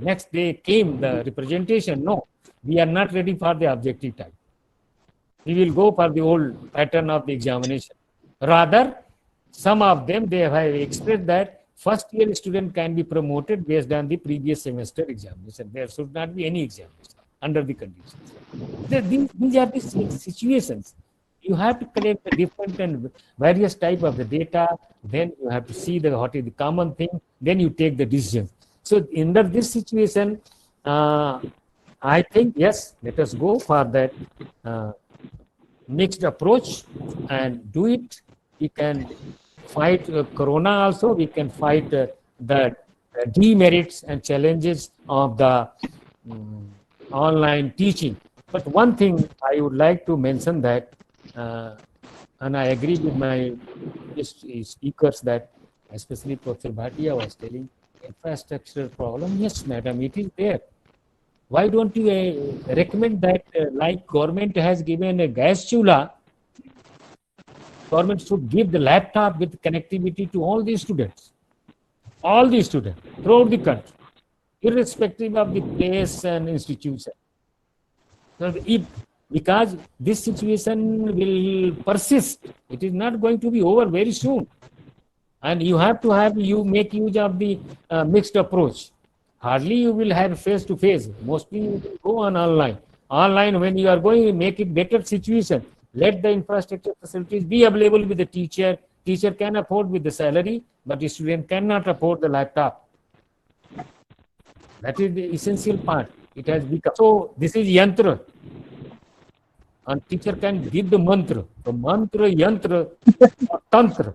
next day came the representation. No, we are not ready for the objective type. We will go for the old pattern of the examination. Rather, some of them, they have expressed that first year student can be promoted based on the previous semester examination. There should not be any examination under the conditions. These are the situations. You have to collect the different and various type of the data. Then you have to see what is the common thing. Then you take the decision. So under this situation, I think, yes, let us go for that mixed approach and do it. We can fight Corona also. We can fight the demerits and challenges of the online teaching. But one thing I would like to mention that and I agree with my speakers that, especially Professor Bhatia was telling, infrastructure problem. Yes, madam, it is there. Why don't you recommend that, like government has given a gas chula, government should give the laptop with connectivity to all the students throughout the country, irrespective of the place and institution. So because this situation will persist, it is not going to be over very soon. And you have to make use of the mixed approach. Hardly you will have face to face. Mostly you will go on online. Online, when you are going to make it better situation, let the infrastructure facilities be available with the teacher. Teacher can afford with the salary, but the student cannot afford the laptop. That is the essential part. It has become. So this is yantra. And teacher can give the mantra. The mantra, yantra, or tantra.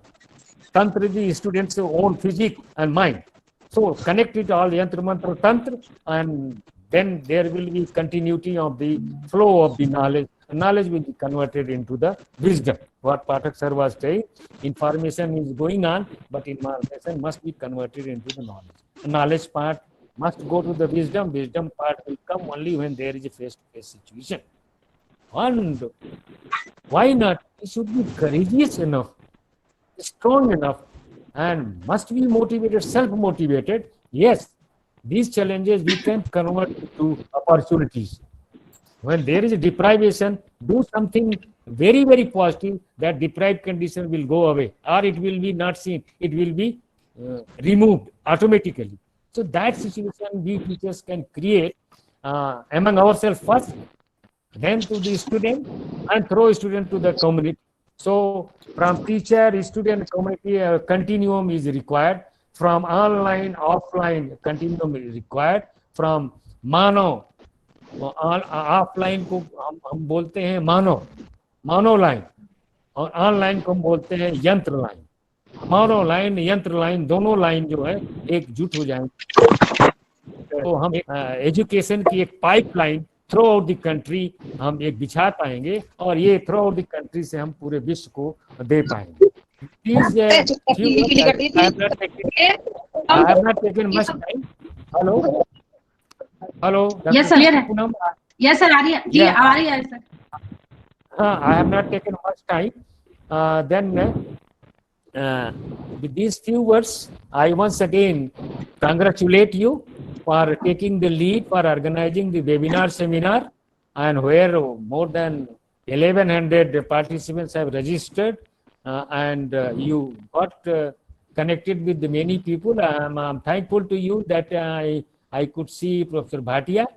Tantra is the student's own physique and mind. So connect it all, yantra, mantra, tantra, and then there will be continuity of the flow of the knowledge. Knowledge will be converted into the wisdom. What Pathak sir was saying, information is going on, but information must be converted into the knowledge. The knowledge part must go to the wisdom. Wisdom part will come only when there is a face-to-face situation. And why not? We should be courageous enough, strong enough, and must be motivated, self-motivated. Yes, these challenges we can convert into opportunities. When there is a deprivation, do something very, very positive, that deprived condition will go away, or it will be not seen, it will be removed automatically. So that situation we teachers can create among ourselves first, then to the student, and throw student to the community. So from teacher, student, community, continuum is required. From online, offline, continuum is required. From Manav, offline को हम बोलते हैं मानव line, और online को हम बोलते हैं यंत्र लाइन. मानव लाइन, यंत्र लाइन, दोनों लाइन जो है एकजुट हो जाएंगे, तो हम एजुकेशन की एक pipeline through out the country हम एक बिछा पाएंगे, और ये थ्रू आउट द कंट्री से हम पूरे विश्व को दे पाएंगे. Please, I have not taken much time. Hello. Yes, sir. Yes, sir. I have not taken much time. Then with these few words, I once again congratulate you for taking the lead for organizing the webinar seminar, and where more than 1100 participants have registered, and you got connected with many people. I'm thankful to you that I could see Professor Bhatia,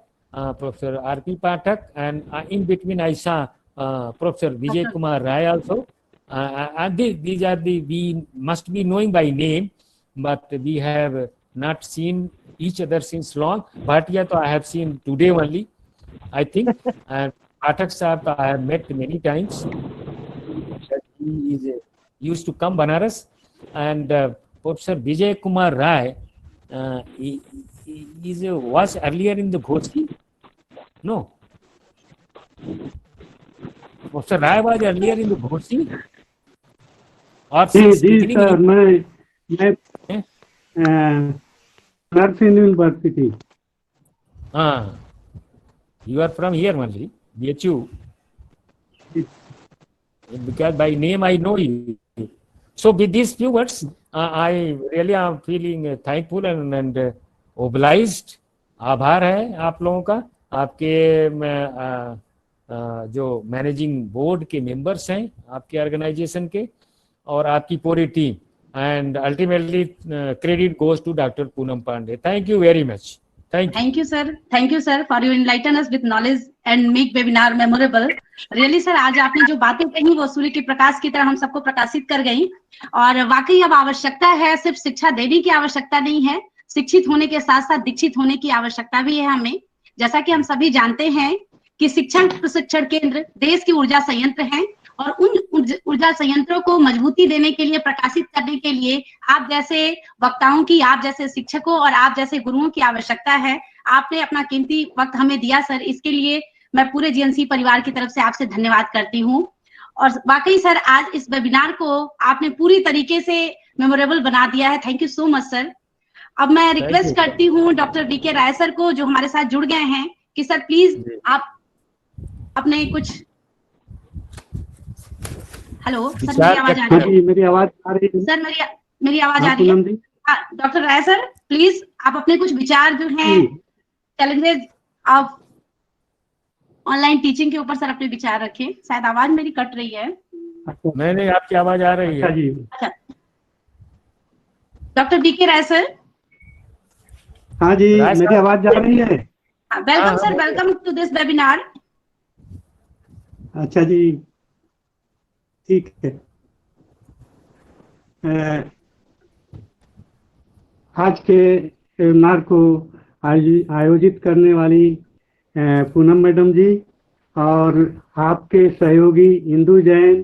Professor R.P. Pathak, and in between I saw Professor Vijay Kumar Rai also. And these are we must be knowing by name, but we have not seen each other since long. Bhatia I have seen today only, I think. And Pathak Sahab I have met many times. He is used to come Banaras. And Professor Vijay Kumar Rai, he was earlier in the Ghosi. No. Professor Rai was earlier in the Ghosi. Or since beginning. Narsing University. You are from here only, BHU. Because by name I know you. So with these few words, I really am feeling thankful and obliged. आभार है आप लोगों का, आपके जो managing board के members हैं आपके ऑर्गेनाइजेशन के, और आपकी पूरी team. And ultimately, credit goes to Dr. Poonam Pandey. Thank you very much. Thank you, sir. Thank you, sir, for you enlighten us with knowledge and make webinar memorable. Really, sir, आज आपने जो बातें कही वो सूर्य के प्रकाश की तरह हम सबको प्रकाशित कर गई. और वाकई अब आवश्यकता है, सिर्फ शिक्षा देने की आवश्यकता नहीं है, शिक्षित होने के साथ साथ दीक्षित होने की आवश्यकता भी है हमें. जैसा कि हम सभी जानते हैं कि शिक्षण प्रशिक्षण केंद्र देश की ऊर्जा संयंत्र हैं, और उन ऊर्जा संयंत्रों को मजबूती देने के लिए, प्रकाशित करने के लिए आप जैसे वक्ताओं की, आप जैसे शिक्षकों और आप जैसे गुरुओं की आवश्यकता है. आपने अपना कीमती वक्त हमें दिया सर, इसके लिए मैं पूरे जीएनसी परिवार की तरफ से आपसे धन्यवाद करती हूँ. और वाकई सर आज इस वेबिनार को आपने पूरी तरीके से मेमोरेबल बना दिया है। Thank you so much sir. अब मैं रिक्वेस्ट करती हूँ डॉक्टर डी.के. राय सर को, जो हमारे साथ जुड़ गए हैं, कि सर प्लीज आप अपने कुछ, हेलो सर, मेरी आवाज आ रही है? मेरी आवाज आ रही है सर? मेरी आवाज आ रही है? डॉक्टर राय सर प्लीज आप अपने कुछ विचार जो हैं चैलेंजेस ऑफ ऑनलाइन टीचिंग के ऊपर सर अपने विचार रखें। शायद आवाज मेरी कट रही है। नहीं, आपकी आवाज आ रही है। जी। अच्छा, डॉक्टर डी.के. राय सर। हाँ जी, मेरी आवाज जा रही है? Welcome sir, welcome to this webinar. अच्छा जी, ठीक है। आज के वेबिनार को आयोजित करने वाली पूनम मैडम जी और आपके सहयोगी इंदु जैन,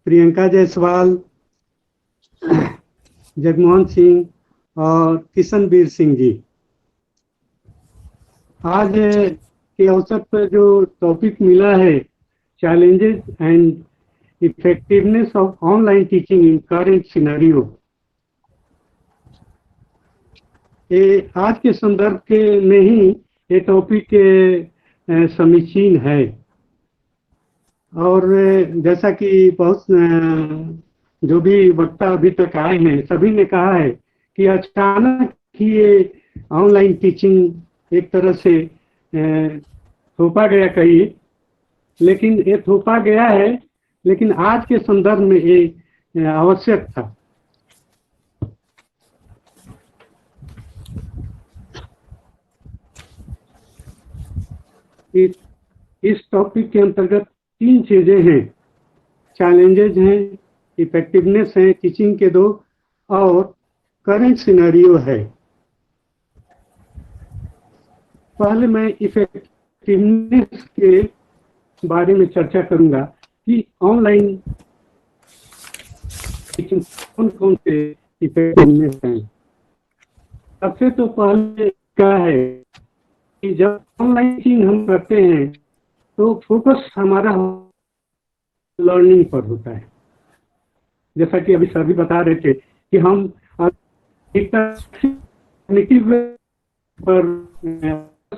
प्रियंका जायसवाल, जगमोहन सिंह और किशनवीर सिंह जी, आज के अवसर पर जो टॉपिक मिला है, challenges and effectiveness of online teaching in current scenario, ये आज के संदर्भ के में ही ये टॉपिक समीचीन है। और जैसा कि बहुत जो भी वक्ता अभी तक आए हैं, सभी ने कहा है कि अचानक ही ये ऑनलाइन टीचिंग एक तरह से थोपा गया कहिए, लेकिन ये थोपा गया है, लेकिन आज के संदर्भ में ये आवश्यक था। इस टॉपिक के अंतर्गत 3 चीजें हैं, चैलेंजेज हैं, इफेक्टिवनेस है टीचिंग के 2, और करंट सिनेरियो है। पहले मैं इफेक्टिवनेस के बारे में चर्चा करूंगा कि ऑनलाइन टीचिंग कौन कौन से इफेक्टिवनेस हैं। सबसे तो पहले क्या है कि जब ऑनलाइन टीचिंग हम करते हैं तो फोकस हमारा लर्निंग पर होता है। जैसा कि अभी सर भी बता रहे थे कि हम कॉग्निटिव पर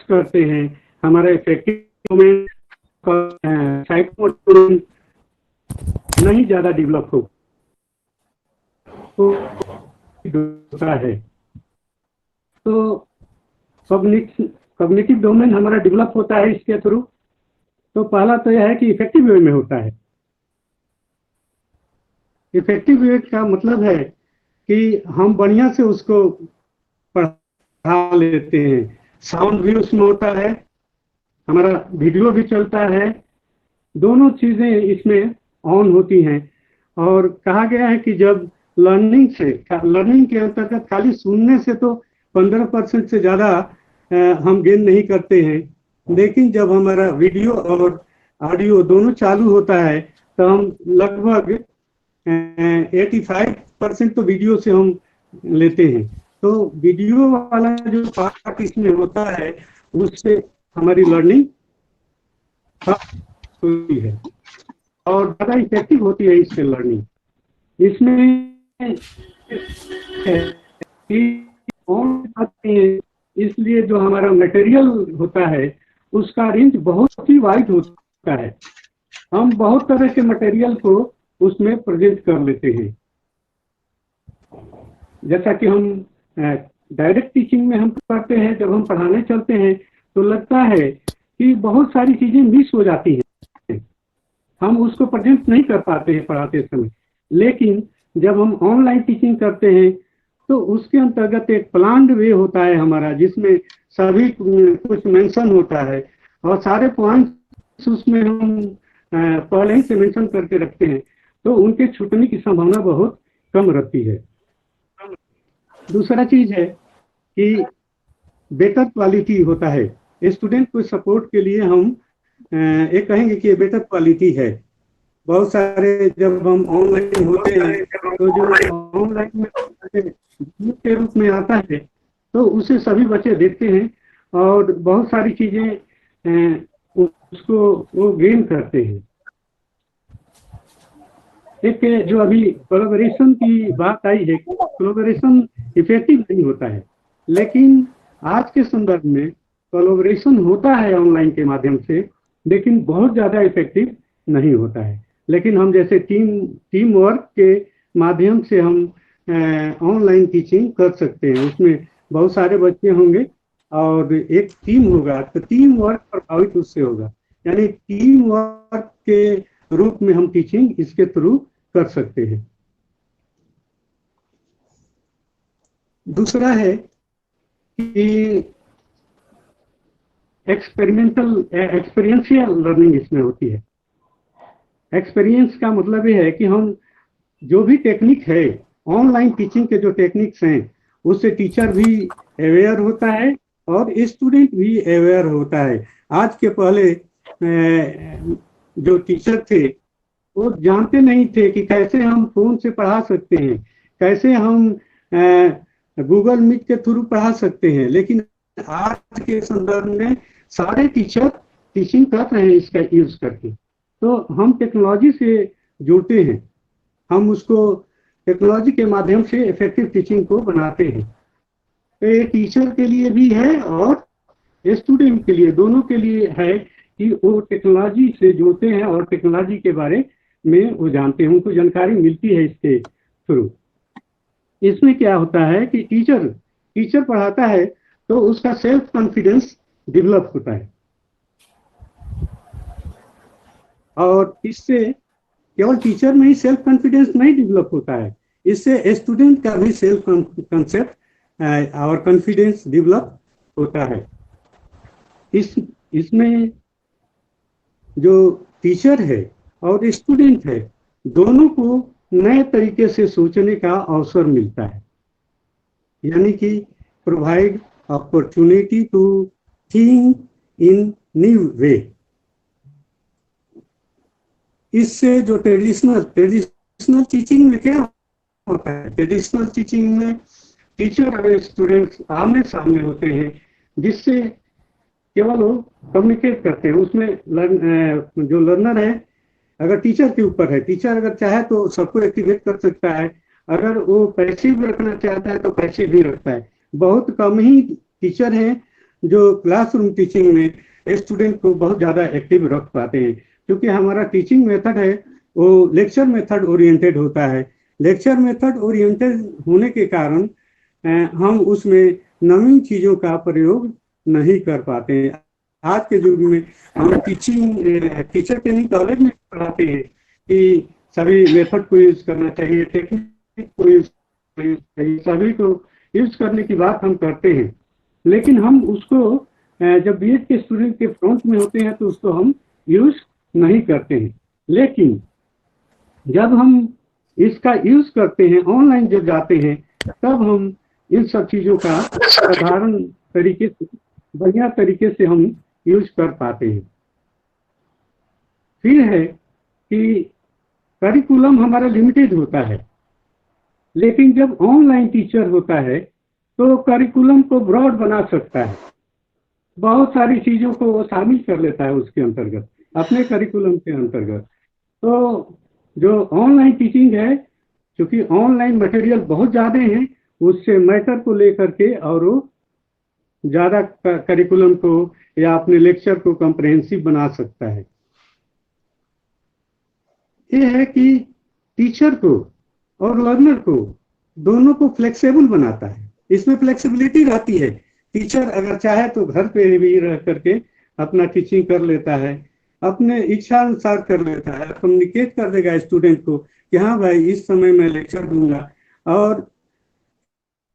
करते हैं, हमारा इफेक्टिव साइकोमोटर नहीं ज्यादा डेवलप हो तो होता है। तो कॉग्निटिव डोमेन हमारा डेवलप होता है इसके थ्रू। तो पहला तो यह है कि इफेक्टिव वे में होता है। इफेक्टिव वे का मतलब है कि हम बढ़िया से उसको पढ़ा लेते हैं, साउंड भी उसमें होता है, हमारा वीडियो भी चलता है, दोनों चीजें इसमें ऑन होती हैं। और कहा गया है कि जब लर्निंग के अंतर्गत खाली सुनने से तो 15% से ज्यादा हम गेन नहीं करते हैं, लेकिन जब हमारा वीडियो और ऑडियो दोनों चालू होता है तो हम लगभग 85% तो वीडियो से हम लेते हैं। तो वीडियो वाला जो पार्ट इसमें होता है उससे हमारी लर्निंग होती है और ज़्यादा इफेक्टिव होती है इससे लर्निंग। इसमें इसलिए जो हमारा मटेरियल होता है उसका रेंज बहुत ही वाइड होता है। हम बहुत तरह के मटेरियल को उसमें प्रेजेंट कर लेते हैं। जैसा कि हम डायरेक्ट टीचिंग में हम करते हैं, जब हम पढ़ाने चलते हैं तो लगता है कि बहुत सारी चीजें मिस हो जाती हैं, हम उसको प्रेजेंट नहीं कर पाते हैं पढ़ाते समय। लेकिन जब हम ऑनलाइन टीचिंग करते हैं तो उसके अंतर्गत एक प्लान्ड वे होता है हमारा, जिसमें सभी कुछ मेंशन होता है और सारे पॉइंट्स उसमें हम पहले ही से मेंशन करके रखते हैं, तो उनके छूटने की संभावना बहुत कम रहती है। दूसरा चीज है कि बेटर क्वालिटी होता है। स्टूडेंट को सपोर्ट के लिए हम ये कहेंगे कि ये बेटर क्वालिटी है। बहुत सारे जब हम ऑनलाइन होते हैं तो जो ऑनलाइन में के रूप में आता है तो उसे सभी बच्चे देखते हैं और बहुत सारी चीजें उसको वो गेन करते हैं। एक जो अभी कोलैबोरेशन की बात आई है, कोलैबोरेशन इफेक्टिव नहीं होता है, लेकिन आज के संदर्भ में कोलैबोरेशन होता है ऑनलाइन के माध्यम से, लेकिन बहुत ज़्यादा इफेक्टिव नहीं होता है। लेकिन हम जैसे टीम वर्क के माध्यम से हम ऑनलाइन टीचिंग कर सकते हैं। उसमें बहुत सारे बच्चे होंगे और एक टीम होगा, तो टीम वर्क प्रभावित उससे होगा, यानी टीम वर्क के रूप में हम टीचिंग इसके थ्रू कर सकते हैं। दूसरा है कि एक्सपीरियंशियल लर्निंग इसमें होती है। एक्सपीरियंस का मतलब ये है कि हम जो भी टेक्निक है, ऑनलाइन टीचिंग के जो टेक्निक्स हैं, उससे टीचर भी अवेयर होता है और स्टूडेंट भी अवेयर होता है। आज के पहले जो टीचर थे वो जानते नहीं थे कि कैसे हम फोन से पढ़ा सकते हैं, कैसे हम गूगल मीट के थ्रू पढ़ा सकते हैं, लेकिन आज के संदर्भ में सारे टीचर टीचिंग कर रहे हैं इसका यूज करके। तो हम टेक्नोलॉजी से जुड़ते हैं, हम उसको टेक्नोलॉजी के माध्यम से इफेक्टिव टीचिंग को बनाते हैं। तो ये टीचर के लिए भी है और स्टूडेंट के लिए, दोनों के लिए है कि वो टेक्नोलॉजी से जुड़ते हैं और टेक्नोलॉजी के बारे में वो जानते हैं, उनको जानकारी मिलती है इसके थ्रू। इसमें क्या होता है कि टीचर पढ़ाता है तो उसका सेल्फ कॉन्फिडेंस डेवलप होता है, और इससे केवल टीचर में ही सेल्फ कॉन्फिडेंस नहीं डेवलप होता है, इससे स्टूडेंट का भी सेल्फ कंसेप्ट और कॉन्फिडेंस डेवलप होता है। इसमें जो टीचर है और स्टूडेंट है, दोनों को नए तरीके से सोचने का अवसर मिलता है, यानी कि provide opportunity to think in new way. इससे जो ट्रेडिशनल टीचिंग में क्या होता है, ट्रेडिशनल टीचिंग में टीचर और स्टूडेंट्स आमने सामने होते हैं, जिससे केवल वो कम्युनिकेट करते हैं। उसमें जो लर्नर है, अगर टीचर के ऊपर है, टीचर अगर चाहे तो सबको एक्टिवेट कर सकता है, अगर वो पैसिव रखना चाहता है तो पैसिव भी रखता है। बहुत कम ही टीचर हैं जो क्लासरूम टीचिंग में स्टूडेंट को बहुत ज़्यादा एक्टिव रख पाते हैं, क्योंकि हमारा टीचिंग मेथड है वो लेक्चर मेथड ओरिएंटेड होता है। लेक्चर मेथड ओरिएंटेड होने के कारण हम उसमें नवीन चीज़ों का प्रयोग नहीं कर पाते हैं। आज के युग में हम टीचर ट्रेनिंग कॉलेज में पढ़ाते हैं कि सभी मेथड को यूज करना चाहिए, टेक्निक को यूज चाहिए, सभी को यूज करने की बात हम करते हैं, लेकिन हम उसको जब बीएड के स्टूडेंट के फ्रंट में होते हैं तो उसको हम यूज नहीं करते हैं। लेकिन जब हम इसका यूज करते हैं, ऑनलाइन जब जाते हैं, तब हम इन सब चीज़ों का साधारण तरीके से, बढ़िया तरीके से हम यूज कर पाते हैं। फिर है कि करिकुलम हमारा लिमिटेड होता है, लेकिन जब ऑनलाइन टीचर होता है तो करिकुलम को ब्रॉड बना सकता है, बहुत सारी चीज़ों को वो शामिल कर लेता है उसके अंतर्गत, अपने करिकुलम के अंतर्गत। तो जो ऑनलाइन टीचिंग है, क्योंकि ऑनलाइन मटेरियल बहुत ज़्यादा है, उससे मैटर को लेकर के और वो ज़्यादा करिकुलम को या अपने लेक्चर को कॉम्प्रिहेंसिव बना सकता है। ये है कि टीचर को और लर्नर को दोनों को फ्लेक्सिबल बनाता है, इसमें फ्लेक्सिबिलिटी रहती है। टीचर अगर चाहे तो घर पे भी रह करके अपना टीचिंग कर लेता है, अपने इच्छा अनुसार कर लेता है, कम्युनिकेट कर देगा स्टूडेंट को कि हाँ भाई इस समय मैं लेक्चर दूंगा, और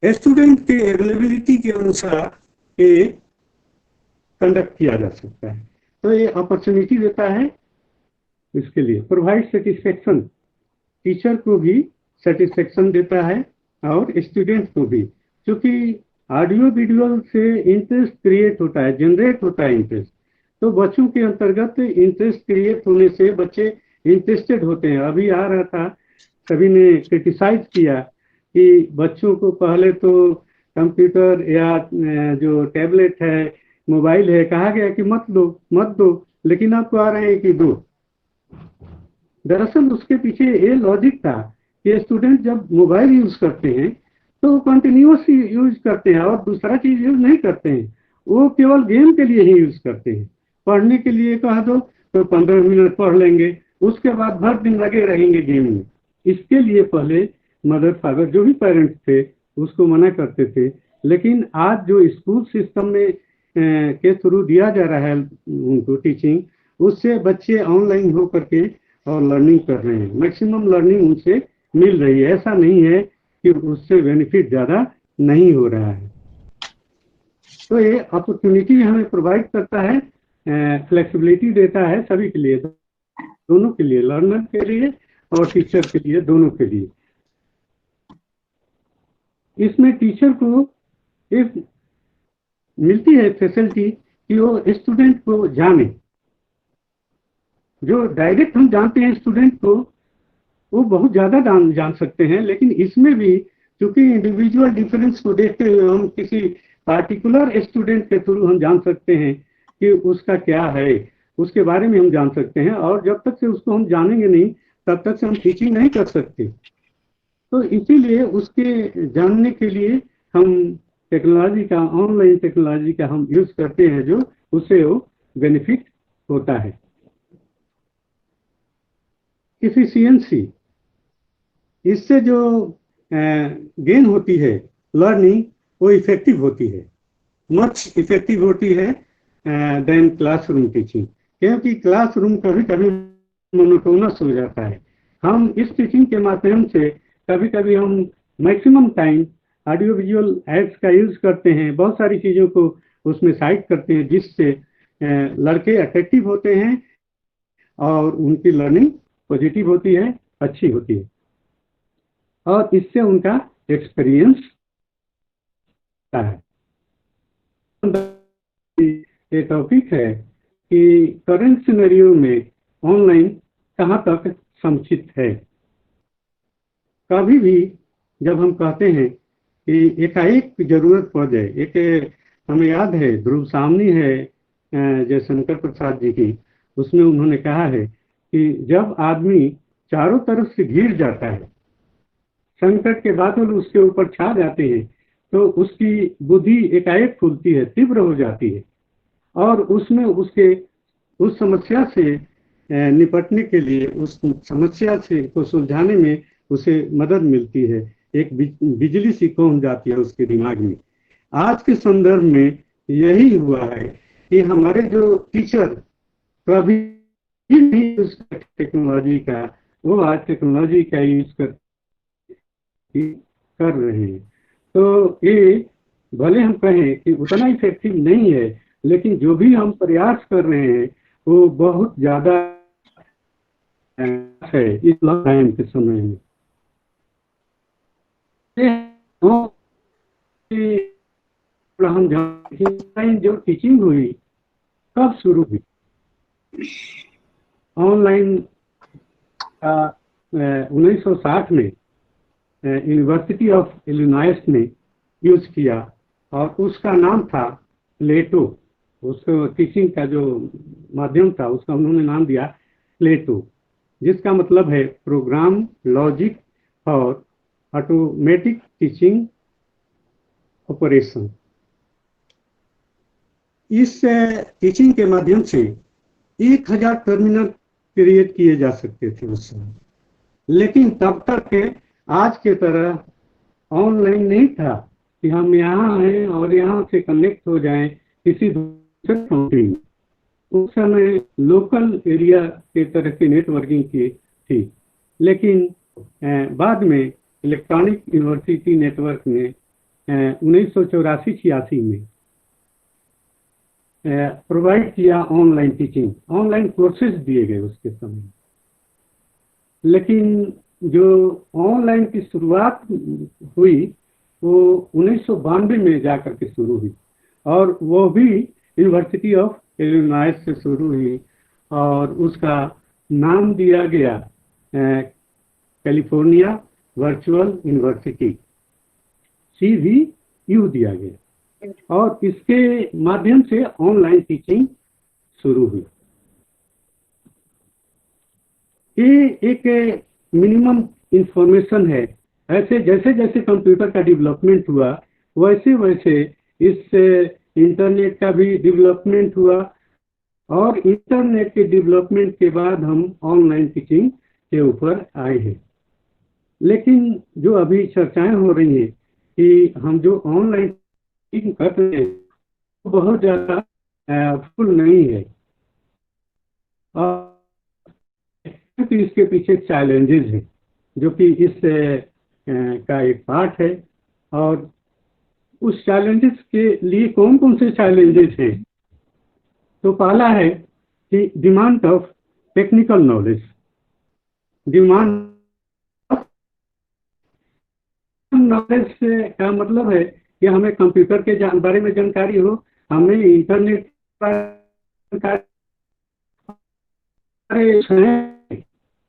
स्टूडेंट के अवेलेबिलिटी के अनुसार ये कंडक्ट किया जा सकता है। तो ये अपॉर्चुनिटी देता है इसके लिए। प्रोवाइड सेटिस्फेक्शन, टीचर को भी सेटिस्फेक्शन देता है और स्टूडेंट को भी, क्योंकि ऑडियो वीडियो से इंटरेस्ट क्रिएट होता है, जनरेट होता है इंटरेस्ट। तो बच्चों के अंतर्गत इंटरेस्ट क्रिएट होने से बच्चे इंटरेस्टेड होते हैं। अभी आ रहा था, सभी ने क्रिटिसाइज किया कि बच्चों को पहले तो कंप्यूटर या जो टैबलेट है, मोबाइल है, कहा गया कि मत दो, लेकिन अब तो आ रहे हैं कि दो। दरअसल उसके पीछे ये लॉजिक था कि स्टूडेंट जब मोबाइल यूज करते हैं तो कंटिन्यूअस यूज करते हैं और दूसरा चीज यूज नहीं करते हैं, वो केवल गेम के लिए ही यूज करते हैं। पढ़ने के लिए कह दो तो 15 मिनट पढ़ लेंगे, उसके बाद भर दिन लगे रहेंगे गेम में। इसके लिए पहले मदर फादर जो भी पेरेंट्स थे उसको मना करते थे, लेकिन आज जो स्कूल सिस्टम में के थ्रू दिया जा रहा है उनको टीचिंग, उससे बच्चे ऑनलाइन हो करके और लर्निंग कर रहे हैं, मैक्सिमम लर्निंग उनसे मिल रही है। ऐसा नहीं है कि उससे बेनिफिट ज़्यादा नहीं हो रहा है। तो ये अपॉर्चुनिटी हमें प्रोवाइड करता है, फ्लेक्सिबिलिटी देता है सभी के लिए, दोनों के लिए, लर्नर के लिए और टीचर के लिए, दोनों के लिए। इसमें टीचर को एक मिलती है फैसिलिटी कि वो स्टूडेंट को जाने। जो डायरेक्ट हम जानते हैं स्टूडेंट को वो बहुत ज़्यादा जान सकते हैं, लेकिन इसमें भी क्योंकि इंडिविजुअल डिफरेंस को देखते हुए हम किसी पार्टिकुलर स्टूडेंट के थ्रू हम जान सकते हैं कि उसका क्या है, उसके बारे में हम जान सकते हैं। और जब तक से उसको हम जानेंगे नहीं तब तक से हम टीचिंग नहीं कर सकते। तो इसीलिए उसके जानने के लिए हम टेक्नोलॉजी का, ऑनलाइन टेक्नोलॉजी का हम यूज करते हैं, जो उससे वो बेनिफिट होता है। इफिशियंसी, इससे जो गेन होती है लर्निंग, वो इफेक्टिव होती है, मच इफेक्टिव होती है देन क्लासरूम टीचिंग। क्योंकि क्लासरूम कभी कभी मोनोटोनस हो जाता है। हम इस टीचिंग के माध्यम से कभी कभी हम maximum time audio visual aids का यूज करते हैं, बहुत सारी चीज़ों को उसमें साइट करते हैं, जिससे लड़के अट्रैक्टिव होते हैं और उनकी लर्निंग पॉजिटिव होती है, अच्छी होती है, और इससे उनका एक्सपीरियंस है। ये टॉपिक है कि करंट सिनेरियो में ऑनलाइन कहाँ तक समुचित है। कभी भी जब हम कहते हैं कि एकाएक जरूरत पड़ जाए, एक हमें याद है ध्रुव सामनी है जयशंकर प्रसाद जी की, उसमें उन्होंने कहा है कि जब आदमी चारों तरफ से घिर जाता है, संकट के बादल उसके ऊपर छा जाते हैं, तो उसकी बुद्धि एकाएक खुलती है, तीव्र हो जाती है, और उसमें उसके उस समस्या से निपटने के लिए, उस समस्या से को सुलझाने में उसे मदद मिलती है। एक बिजली सी कौन जाती है उसके दिमाग में। आज के संदर्भ में यही हुआ है कि हमारे जो टीचर कभी नहीं यूज करते टेक्नोलॉजी का, वो आज टेक्नोलॉजी का यूज कर रहे हैं। तो ये भले हम कहें कि उतना इफेक्टिव नहीं है, लेकिन जो भी हम प्रयास कर रहे हैं वो बहुत ज्यादा है इस लॉकडाउन के समय में। हम जो टीचिंग हुई कब शुरू हुई? ऑनलाइन 1960 में यूनिवर्सिटी ऑफ इलिनॉइस ने यूज किया, और उसका नाम था प्लेटो। उसको टीचिंग का जो माध्यम था उसका उन्होंने नाम दिया प्लेटो, जिसका मतलब है program logic for automatic teaching operation. इस टीचिंग के माध्यम से 1000 टर्मिनल क्रिएट किए जा सकते थे उस समय, लेकिन तब तक आज के तरह ऑनलाइन नहीं था कि हम यहाँ हैं और यहाँ से कनेक्ट हो जाएं किसी दूसरे कंट्री में। उस समय लोकल एरिया के तरह की नेटवर्किंग की थी, लेकिन बाद में इलेक्ट्रॉनिक यूनिवर्सिटी नेटवर्क ने 1984-86 में प्रोवाइड किया ऑनलाइन टीचिंग, ऑनलाइन कोर्सेज दिए गए उसके समय। लेकिन जो ऑनलाइन की शुरुआत हुई वो 1992 में जाकर के शुरू हुई, और वो भी यूनिवर्सिटी ऑफ इलिनॉइस से शुरू हुई, और उसका नाम दिया गया कैलिफोर्निया वर्चुअल यूनिवर्सिटी, CVU दिया गया, और इसके माध्यम से ऑनलाइन टीचिंग शुरू हुई। ये एक मिनिमम इंफॉर्मेशन है। ऐसे जैसे जैसे कंप्यूटर का डेवलपमेंट हुआ वैसे वैसे इस इंटरनेट का भी डेवलपमेंट हुआ, और इंटरनेट के डेवलपमेंट के बाद हम ऑनलाइन टीचिंग के ऊपर आए हैं। लेकिन जो अभी चर्चाएं हो रही हैं कि हम जो ऑनलाइन टीचिंग कर रहे हैं वो बहुत ज़्यादा फुल नहीं है, और क्योंकि इसके पीछे चैलेंजेस हैं जो कि इस का एक पार्ट है। और उस चैलेंजेस के लिए कौन कौन से चैलेंजेस हैं? तो पहला है कि demand of technical knowledge. Demand of knowledge का मतलब है कि हमें कंप्यूटर के बारे में जानकारी हो, हमें इंटरनेट पर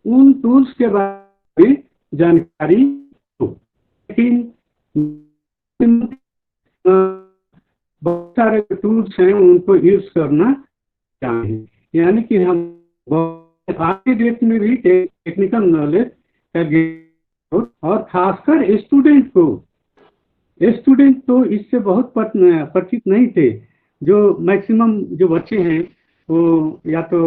उन टूल्स के बारे में जानकारी हो। लेकिन बहुत सारे टूल्स हैं उनको यूज करना चाहिए, यानी कि हम आज के डेट में भी टेक्निकल नॉलेज का ज्ञान, और खासकर स्टूडेंट तो इससे बहुत परिचित नहीं थे। जो मैक्सिमम जो बच्चे हैं वो या तो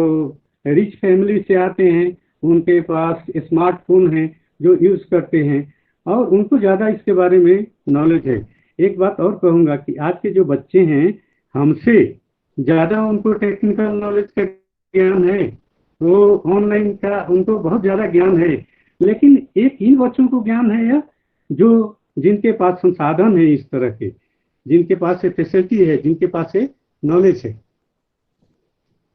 रिच फैमिली से आते हैं, उनके पास स्मार्टफोन है जो यूज करते हैं, और उनको ज़्यादा इसके बारे में नॉलेज है। एक बात और कहूँगा कि आज के जो बच्चे हैं हमसे ज़्यादा उनको टेक्निकल नॉलेज का ज्ञान है, वो ऑनलाइन का उनको बहुत ज़्यादा ज्ञान है। लेकिन एक इन बच्चों को ज्ञान है या जो जिनके पास संसाधन है इस तरह के, जिनके पास से फैसिलिटी है, जिनके पास से नॉलेज है।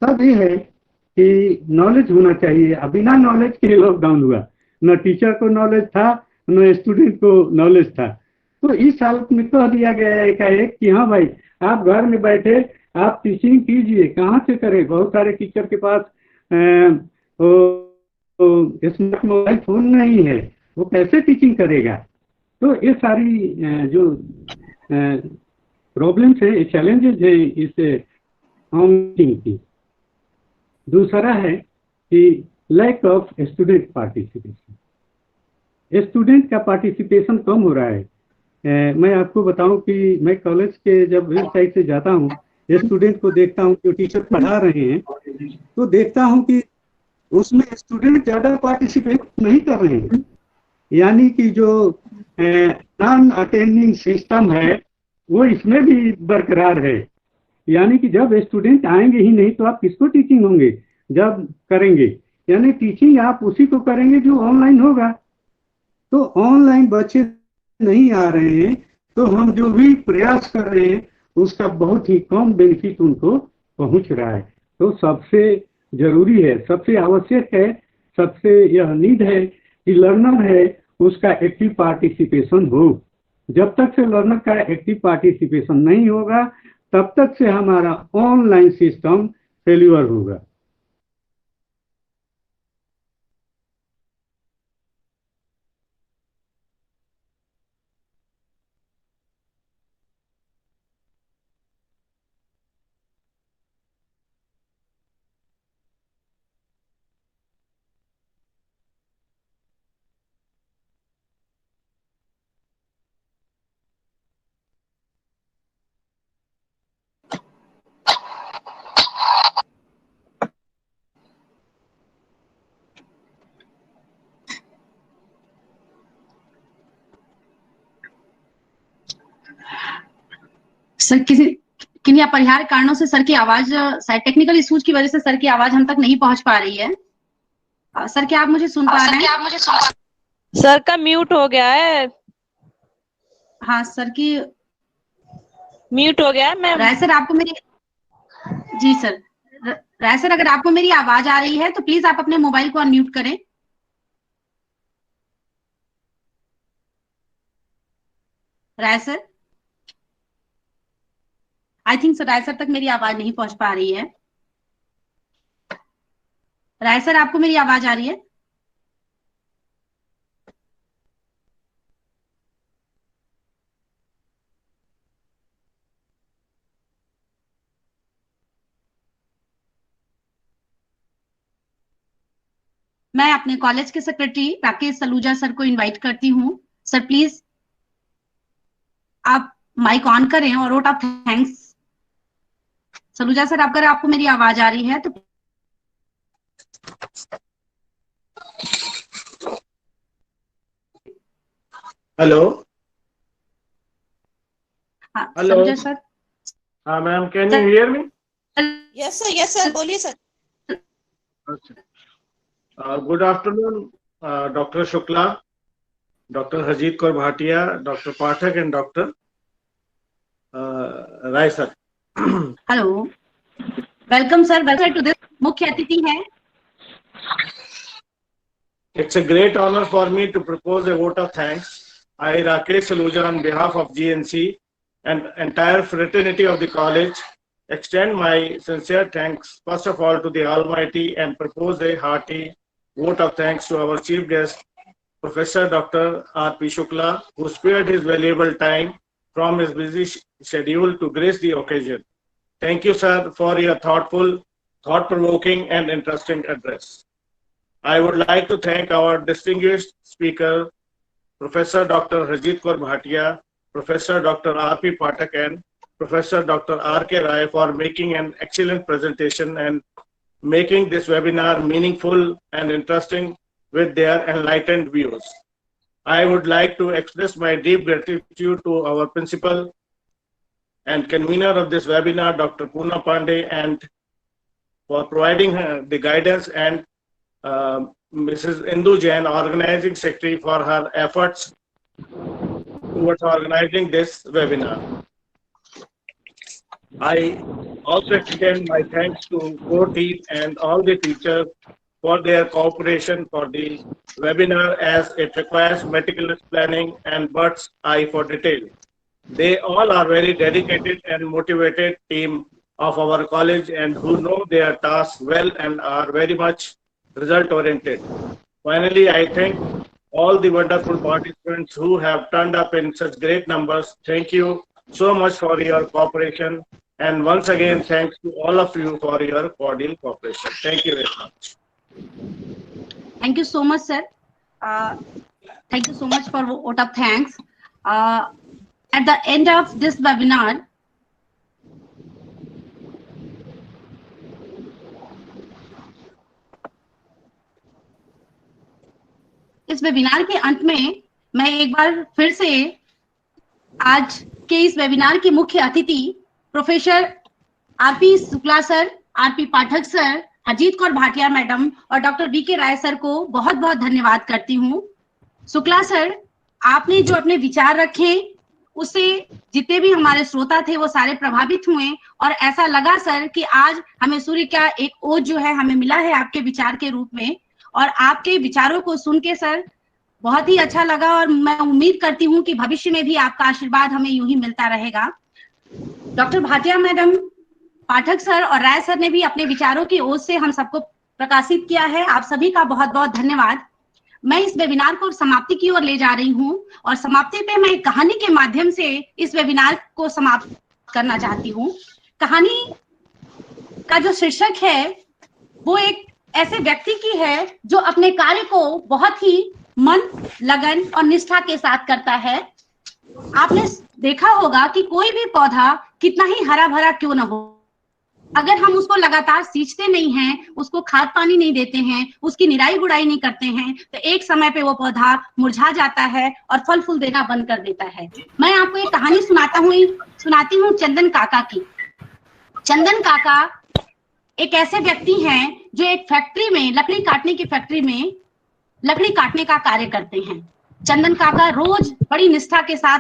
तब ये है कि नॉलेज होना चाहिए। अब बिना नॉलेज के लॉकडाउन हुआ, न टीचर को नॉलेज था न स्टूडेंट को नॉलेज था। तो इस हालत में कह दिया गया है एकाएक कि हाँ भाई आप घर में बैठे आप टीचिंग कीजिए। कहाँ से करें? बहुत सारे टीचर के पास स्मार्ट मोबाइल फोन नहीं है, वो कैसे टीचिंग करेगा? तो ये सारी जो प्रॉब्लम्स है, चैलेंजेस है इस ऑनलाइन की। दूसरा है कि lack of student participation. Student का पार्टिसिपेशन कम हो रहा है। मैं आपको बताऊं कि मैं कॉलेज के जब वेबसाइट से जाता हूं, स्टूडेंट को देखता हूं जो टीचर पढ़ा रहे हैं, तो देखता हूं कि उसमें स्टूडेंट ज़्यादा पार्टिसिपेट नहीं कर रहे हैं। यानी कि जो नॉन अटेंडिंग सिस्टम है वो इसमें भी बरकरार है। यानी कि जब स्टूडेंट आएंगे ही नहीं तो आप किसको टीचिंग होंगे जब करेंगे? यानी टीचिंग आप उसी को करेंगे जो ऑनलाइन होगा। तो ऑनलाइन बच्चे नहीं आ रहे हैं, तो हम जो भी प्रयास कर रहे हैं उसका बहुत ही कम बेनिफिट उनको पहुंच रहा है। तो सबसे जरूरी है, सबसे आवश्यक है, सबसे यह नीड है कि लर्नर है उसका एक्टिव पार्टिसिपेशन हो। जब तक से लर्नर का एक्टिव पार्टिसिपेशन नहीं होगा तब तक से हमारा ऑनलाइन सिस्टम फेल्यूर होगा। सर किन्हीं अपरिहार्य कारणों से सर की आवाज, शायद टेक्निकल इश्यूज की वजह से सर की आवाज हम तक नहीं पहुंच पा रही है। सर क्या आप मुझे सुन पा रहे हैं? सर का म्यूट हो गया है। हाँ सर की म्यूट हो गया है मैम। राय सर आपको मेरी, जी सर, राय सर अगर आपको मेरी आवाज आ रही है तो प्लीज आप अपने मोबाइल को अनम्यूट करें। Rai sir, I think sir Rai sir तक मेरी आवाज नहीं पहुंच पा रही है। राय सर आपको मेरी आवाज आ रही है? मैं अपने कॉलेज के सेक्रेटरी राकेश सलूजा सर को इनवाइट करती हूँ। सर प्लीज आप माइक ऑन करें और vote of thanks. Saluja sir, अगर आपको मेरी आवाज आ रही है तो हेलो। हाँ, हेलो। सलूजा सर। हाँ ma'am, can you hear me? Yes sir बोलिए sir. Good afternoon doctor Shukla, doctor Harjeet Kaur Bhatia, doctor Pathak and doctor Rai sir. Hello, welcome sir, welcome to this. मुख्य अतिथि है। It's a great honor for me to propose a vote of thanks. I, Rakesh Saluja, on behalf of GNC and entire fraternity of the college, extend my sincere thanks, first of all, to the Almighty and propose a hearty vote of thanks to our chief guest, Professor Dr. R.P. Shukla, who spared his valuable time from his busy schedule to grace the occasion. Thank you, sir, for your thoughtful, thought-provoking, and interesting address. I would like to thank our distinguished speaker, Professor Dr. Harjeet Kaur Bhatia, Professor Dr. R.P. Pathak, and Professor Dr. R.K. Rai for making an excellent presentation and making this webinar meaningful and interesting with their enlightened views. I would like to express my deep gratitude to our principal and convener of this webinar, Dr. Poonam Pandey, and for providing the guidance, and Mrs. Indu Jain, organizing secretary, for her efforts towards organizing this webinar. I also extend my thanks to core team and all the teachers for their cooperation for the webinar, as it requires meticulous planning and bird's eye for detail. They all are very dedicated and motivated team of our college and who know their tasks well and are very much result oriented. Finally, I thank all the wonderful participants who have turned up in such great numbers. Thank you so much for your cooperation, and once again thanks to all of you for your cordial cooperation. Thank you very much. Thank you so much, sir. Thank you so much for vote of thanks. At the end of this webinar, इस webinar के अंत में मैं एक बार फिर से आज के इस वेबिनार के मुख्य अतिथि professor RP Shukla sir, RP Pathak sir, Harjeet Kaur Bhatia madam और doctor V K Rai sir को बहुत बहुत धन्यवाद करती हूँ। शुक्ला सर, आपने जो अपने विचार रखे उससे जितने भी हमारे श्रोता थे वो सारे प्रभावित हुए और ऐसा लगा सर कि आज हमें सूर्य का एक ओज जो है हमें मिला है आपके विचार के रूप में, और आपके विचारों को सुन के सर बहुत ही अच्छा लगा और मैं उम्मीद करती हूँ कि भविष्य में भी आपका आशीर्वाद हमें यूं ही मिलता रहेगा। डॉक्टर भाटिया मैडम, पाठक सर और राय सर ने भी अपने विचारों की ओर से हम सबको प्रकाशित किया है। आप सभी का बहुत बहुत धन्यवाद। मैं इस वेबिनार को समाप्ति की ओर ले जा रही हूँ और समाप्ति पे मैं एक कहानी के माध्यम से इस वेबिनार को समाप्त करना चाहती हूँ। कहानी का जो शीर्षक है वो एक ऐसे व्यक्ति की है जो अपने कार्य को बहुत ही मन, लगन और निष्ठा के साथ करता है। आपने देखा होगा कि कोई भी पौधा कितना ही हरा भरा क्यों न हो, अगर हम उसको लगातार सींचते नहीं हैं, उसको खाद पानी नहीं देते हैं, उसकी निराई गुड़ाई नहीं करते हैं, तो एक समय पे वो पौधा मुरझा जाता है और फल फूल देना बंद कर देता है। मैं आपको एक कहानी सुनाती हूँ चंदन काका की। चंदन काका एक ऐसे व्यक्ति हैं जो एक फैक्ट्री में, लकड़ी काटने की फैक्ट्री में लकड़ी काटने का कार्य करते हैं। चंदन काका रोज बड़ी निष्ठा के साथ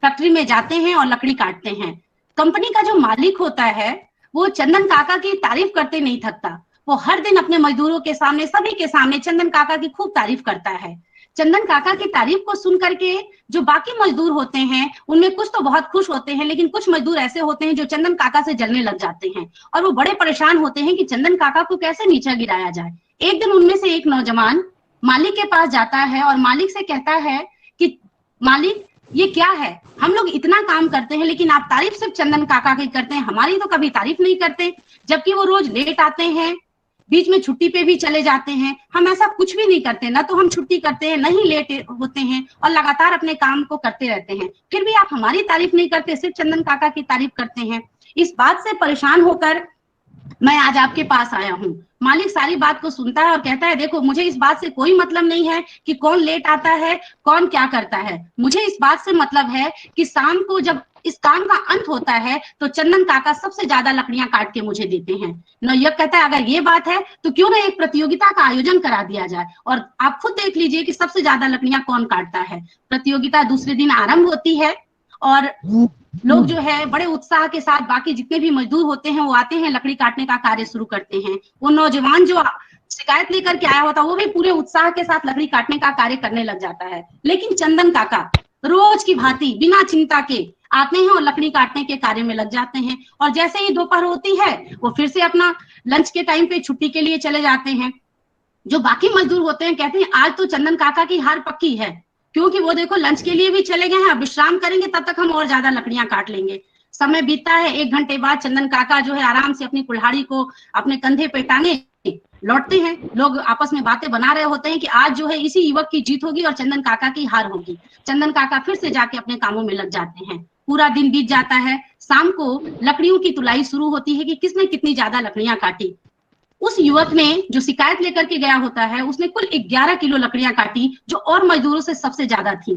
फैक्ट्री में जाते हैं और लकड़ी काटते हैं। कंपनी का जो मालिक होता है वो चंदन काका की तारीफ करते नहीं थकता। वो हर दिन अपने मजदूरों के सामने, सभी के सामने चंदन काका की खूब तारीफ करता है। चंदन काका की तारीफ को सुन करके जो बाकी मजदूर होते हैं उनमें कुछ तो बहुत खुश होते हैं, लेकिन कुछ मजदूर ऐसे होते हैं जो चंदन काका से जलने लग जाते हैं और वो बड़े परेशान होते हैं कि चंदन काका को कैसे नीचा गिराया जाए। एक दिन उनमें से एक नौजवान मालिक के पास जाता है और मालिक से कहता है कि मालिक, ये क्या है, हम लोग इतना काम करते हैं लेकिन आप तारीफ सिर्फ चंदन काका की करते हैं, हमारी तो कभी तारीफ नहीं करते, जबकि वो रोज लेट आते हैं, बीच में छुट्टी पे भी चले जाते हैं। हम ऐसा कुछ भी नहीं करते, ना तो हम छुट्टी करते हैं, नहीं लेट होते हैं और लगातार अपने काम को करते रहते हैं। फिर भी आप हमारी तारीफ नहीं करते, सिर्फ चंदन काका की तारीफ करते हैं। इस बात से परेशान होकर मैं आज आपके पास आया हूँ। मालिक सारी बात को सुनता है और कहता है, देखो मुझे इस बात से कोई मतलब नहीं है कि कौन लेट आता है, कौन क्या करता है। मुझे इस बात से मतलब है कि शाम को जब इस काम का अंत होता है तो चंदन काका सबसे ज्यादा लकड़ियां काट के मुझे देते हैं। नवयुवक कहता है, अगर ये बात है तो क्यों ना एक प्रतियोगिता का आयोजन करा दिया जाए और आप खुद देख लीजिए कि सबसे ज्यादा लकड़ियां कौन काटता है। प्रतियोगिता दूसरे दिन आरंभ होती है और लोग जो है बड़े उत्साह के साथ, बाकी जितने भी मजदूर होते हैं वो आते हैं, लकड़ी काटने का कार्य शुरू करते हैं। वो नौजवान जो शिकायत लेकर के आया होता वो भी पूरे उत्साह के साथ लकड़ी काटने का कार्य करने लग जाता है। लेकिन चंदन काका रोज की भांति बिना चिंता के आते हैं और लकड़ी काटने के कार्य में लग जाते हैं और जैसे ही दोपहर होती है वो फिर से अपना लंच के टाइम पे छुट्टी के लिए चले जाते हैं। जो बाकी मजदूर होते हैं कहते हैं, आज तो चंदन काका की हार पक्की है, क्योंकि वो देखो लंच के लिए भी चले गए हैं, अब विश्राम करेंगे तब तक हम और ज्यादा लकड़ियां काट लेंगे। समय बीतता है, 1 घंटे बाद चंदन काका जो है आराम से अपनी कुल्हाड़ी को अपने कंधे पे टांगे लौटते हैं। लोग आपस में बातें बना रहे होते हैं कि आज जो है इसी युवक की जीत होगी और चंदन काका की हार होगी। चंदन काका फिर से जाके अपने कामों में लग जाते हैं। पूरा दिन बीत जाता है। शाम को लकड़ियों की तुलाई शुरू होती है कि किसने कितनी ज्यादा लकड़ियां काटी। उस युवक ने जो शिकायत लेकर के गया होता है उसने कुल 11 किलो लकड़ियां काटी, जो और मजदूरों से सबसे ज्यादा थी।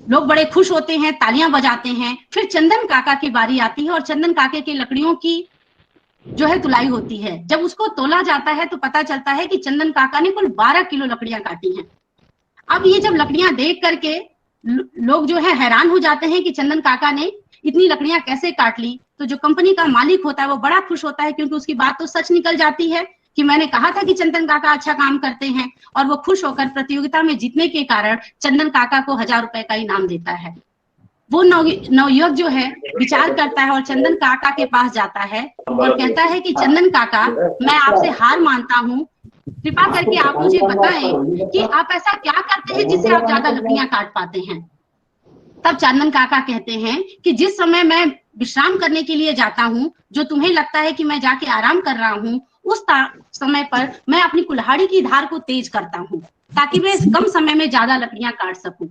लोग बड़े खुश होते हैं, तालियां बजाते हैं। फिर चंदन काका की बारी आती है और चंदन काके की लकड़ियों की जो है तुलाई होती है। जब उसको तोला जाता है तो पता चलता है कि चंदन काका ने कुल 12 किलो लकड़ियां काटी हैं। अब ये जब लकड़ियां देख करके लोग जो है हैरान हो जाते हैं कि चंदन काका ने इतनी लकड़ियां कैसे काट ली। तो जो कंपनी का मालिक होता है वो बड़ा खुश होता है, क्योंकि उसकी बात तो सच निकल जाती है कि मैंने कहा था कि चंदन काका अच्छा काम करते हैं। और वो खुश होकर प्रतियोगिता में जीतने के कारण चंदन काका को 1000 रुपए का इनाम देता है। वो नवयुवक जो है विचार करता है और चंदन काका के पास जाता है और कहता है कि चंदन काका, मैं आपसे हार मानता हूँ, कृपा करके आप मुझे बताएं कि आप ऐसा क्या करते हैं जिससे आप ज्यादा लकड़ियां काट पाते हैं। तब चंदन काका कहते हैं कि जिस समय मैं विश्राम करने के लिए जाता हूँ, जो तुम्हें लगता है कि मैं जाके आराम कर रहा हूँ, उस समय पर मैं अपनी कुल्हाड़ी की धार को तेज करता हूँ ताकि मैं कम समय में ज्यादा लकड़ियां काट सकूं।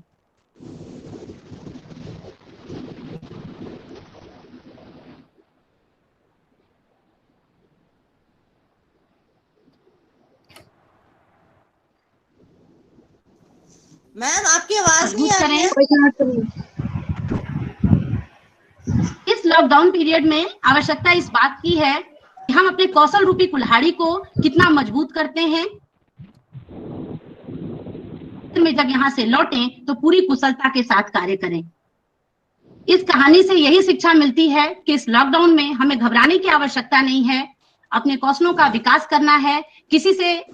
मैम आपकी आवाज नहीं आ रही है। इस लॉकडाउन पीरियड में आवश्यकता इस बात की है कि हम अपने कौशल रूपी कुल्हाड़ी को कितना मजबूत करते हैं। में जब यहाँ से लौटें तो पूरी कुशलता के साथ कार्य करें। इस कहानी से यही शिक्षा मिलती है कि इस लॉकडाउन में हमें घबराने की आवश्यकता नहीं है, अपने कौशलों का विकास करना है, किसी से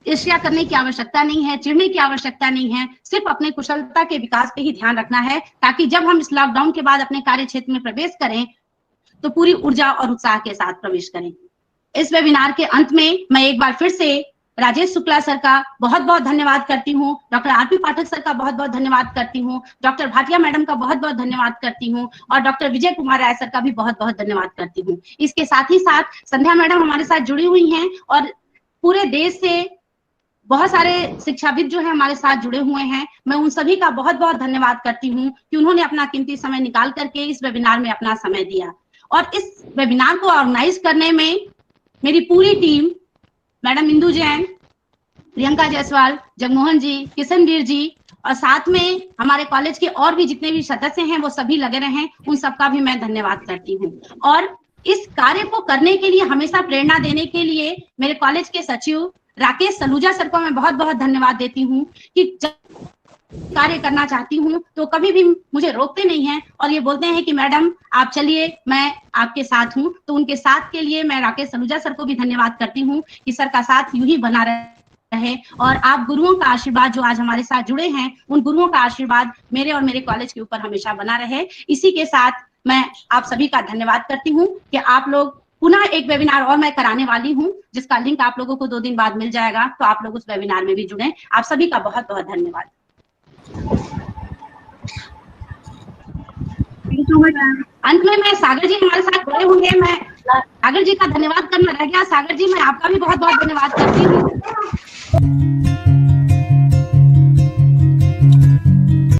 ईर्ष्या करने की आवश्यकता नहीं है, चिढ़ने की आवश्यकता नहीं है, सिर्फ अपने कुशलता के विकास पे ही ध्यान रखना है, ताकि जब हम इस लॉकडाउन के बाद अपने कार्य क्षेत्र में प्रवेश करें तो पूरी ऊर्जा और उत्साह के साथ प्रवेश करें। इस वेबिनार के अंत में मैं एक बार फिर से राजेश शुक्ला सर का बहुत बहुत धन्यवाद करती हूँ, डॉक्टर आरपी पाठक सर का बहुत बहुत धन्यवाद करती हूँ, डॉक्टर भाटिया मैडम का बहुत बहुत धन्यवाद करती हूँ और डॉक्टर विजय कुमार राय सर का भी बहुत बहुत धन्यवाद करती हूँ। इसके साथ ही साथ संध्या मैडम हमारे साथ जुड़ी हुई हैं और पूरे देश से बहुत सारे शिक्षाविद जो है हमारे साथ जुड़े हुए हैं। मैं उन सभी का बहुत बहुत धन्यवाद करती हूँ कि उन्होंने अपना कीमती समय निकाल करके इस वेबिनार में अपना समय दिया। और इस वेबिनार को ऑर्गेनाइज करने में मेरी पूरी टीम, मैडम इंदू जैन, प्रियंका जायसवाल, जगमोहन जी, किशनवीर जी और साथ में हमारे कॉलेज के और भी जितने भी सदस्य हैं वो सभी लगे रहे, उन सबका भी मैं धन्यवाद करती हूँ। और इस कार्य को करने के लिए हमेशा प्रेरणा देने के लिए मेरे कॉलेज के सचिव राकेश सलूजा सर को मैं बहुत बहुत धन्यवाद देती हूँ कि कार्य करना चाहती हूँ तो कभी भी मुझे रोकते नहीं हैं और ये बोलते हैं कि मैडम आप चलिए, मैं आपके साथ हूँ। तो उनके साथ के लिए मैं राकेश सलूजा सर को भी धन्यवाद करती हूँ कि सर का साथ यूं ही बना रहे और आप गुरुओं का आशीर्वाद जो आज हमारे साथ जुड़े हैं, उन गुरुओं का आशीर्वाद मेरे और मेरे कॉलेज के ऊपर हमेशा बना रहे। इसी के साथ मैं आप सभी का धन्यवाद करती हूँ कि आप लोग पुनः एक वेबिनार और मैं कराने वाली हूँ जिसका लिंक आप लोगों को 2 दिन बाद मिल जाएगा, तो आप लोग उस वेबिनार में भी जुड़ें। आप सभी का बहुत बहुत धन्यवाद। So much. अंत में मैं सागर जी हमारे साथ जुड़े होंगे, मैं सागर जी का धन्यवाद करना रह गया। सागर जी मैं आपका भी बहुत बहुत धन्यवाद करती हूँ।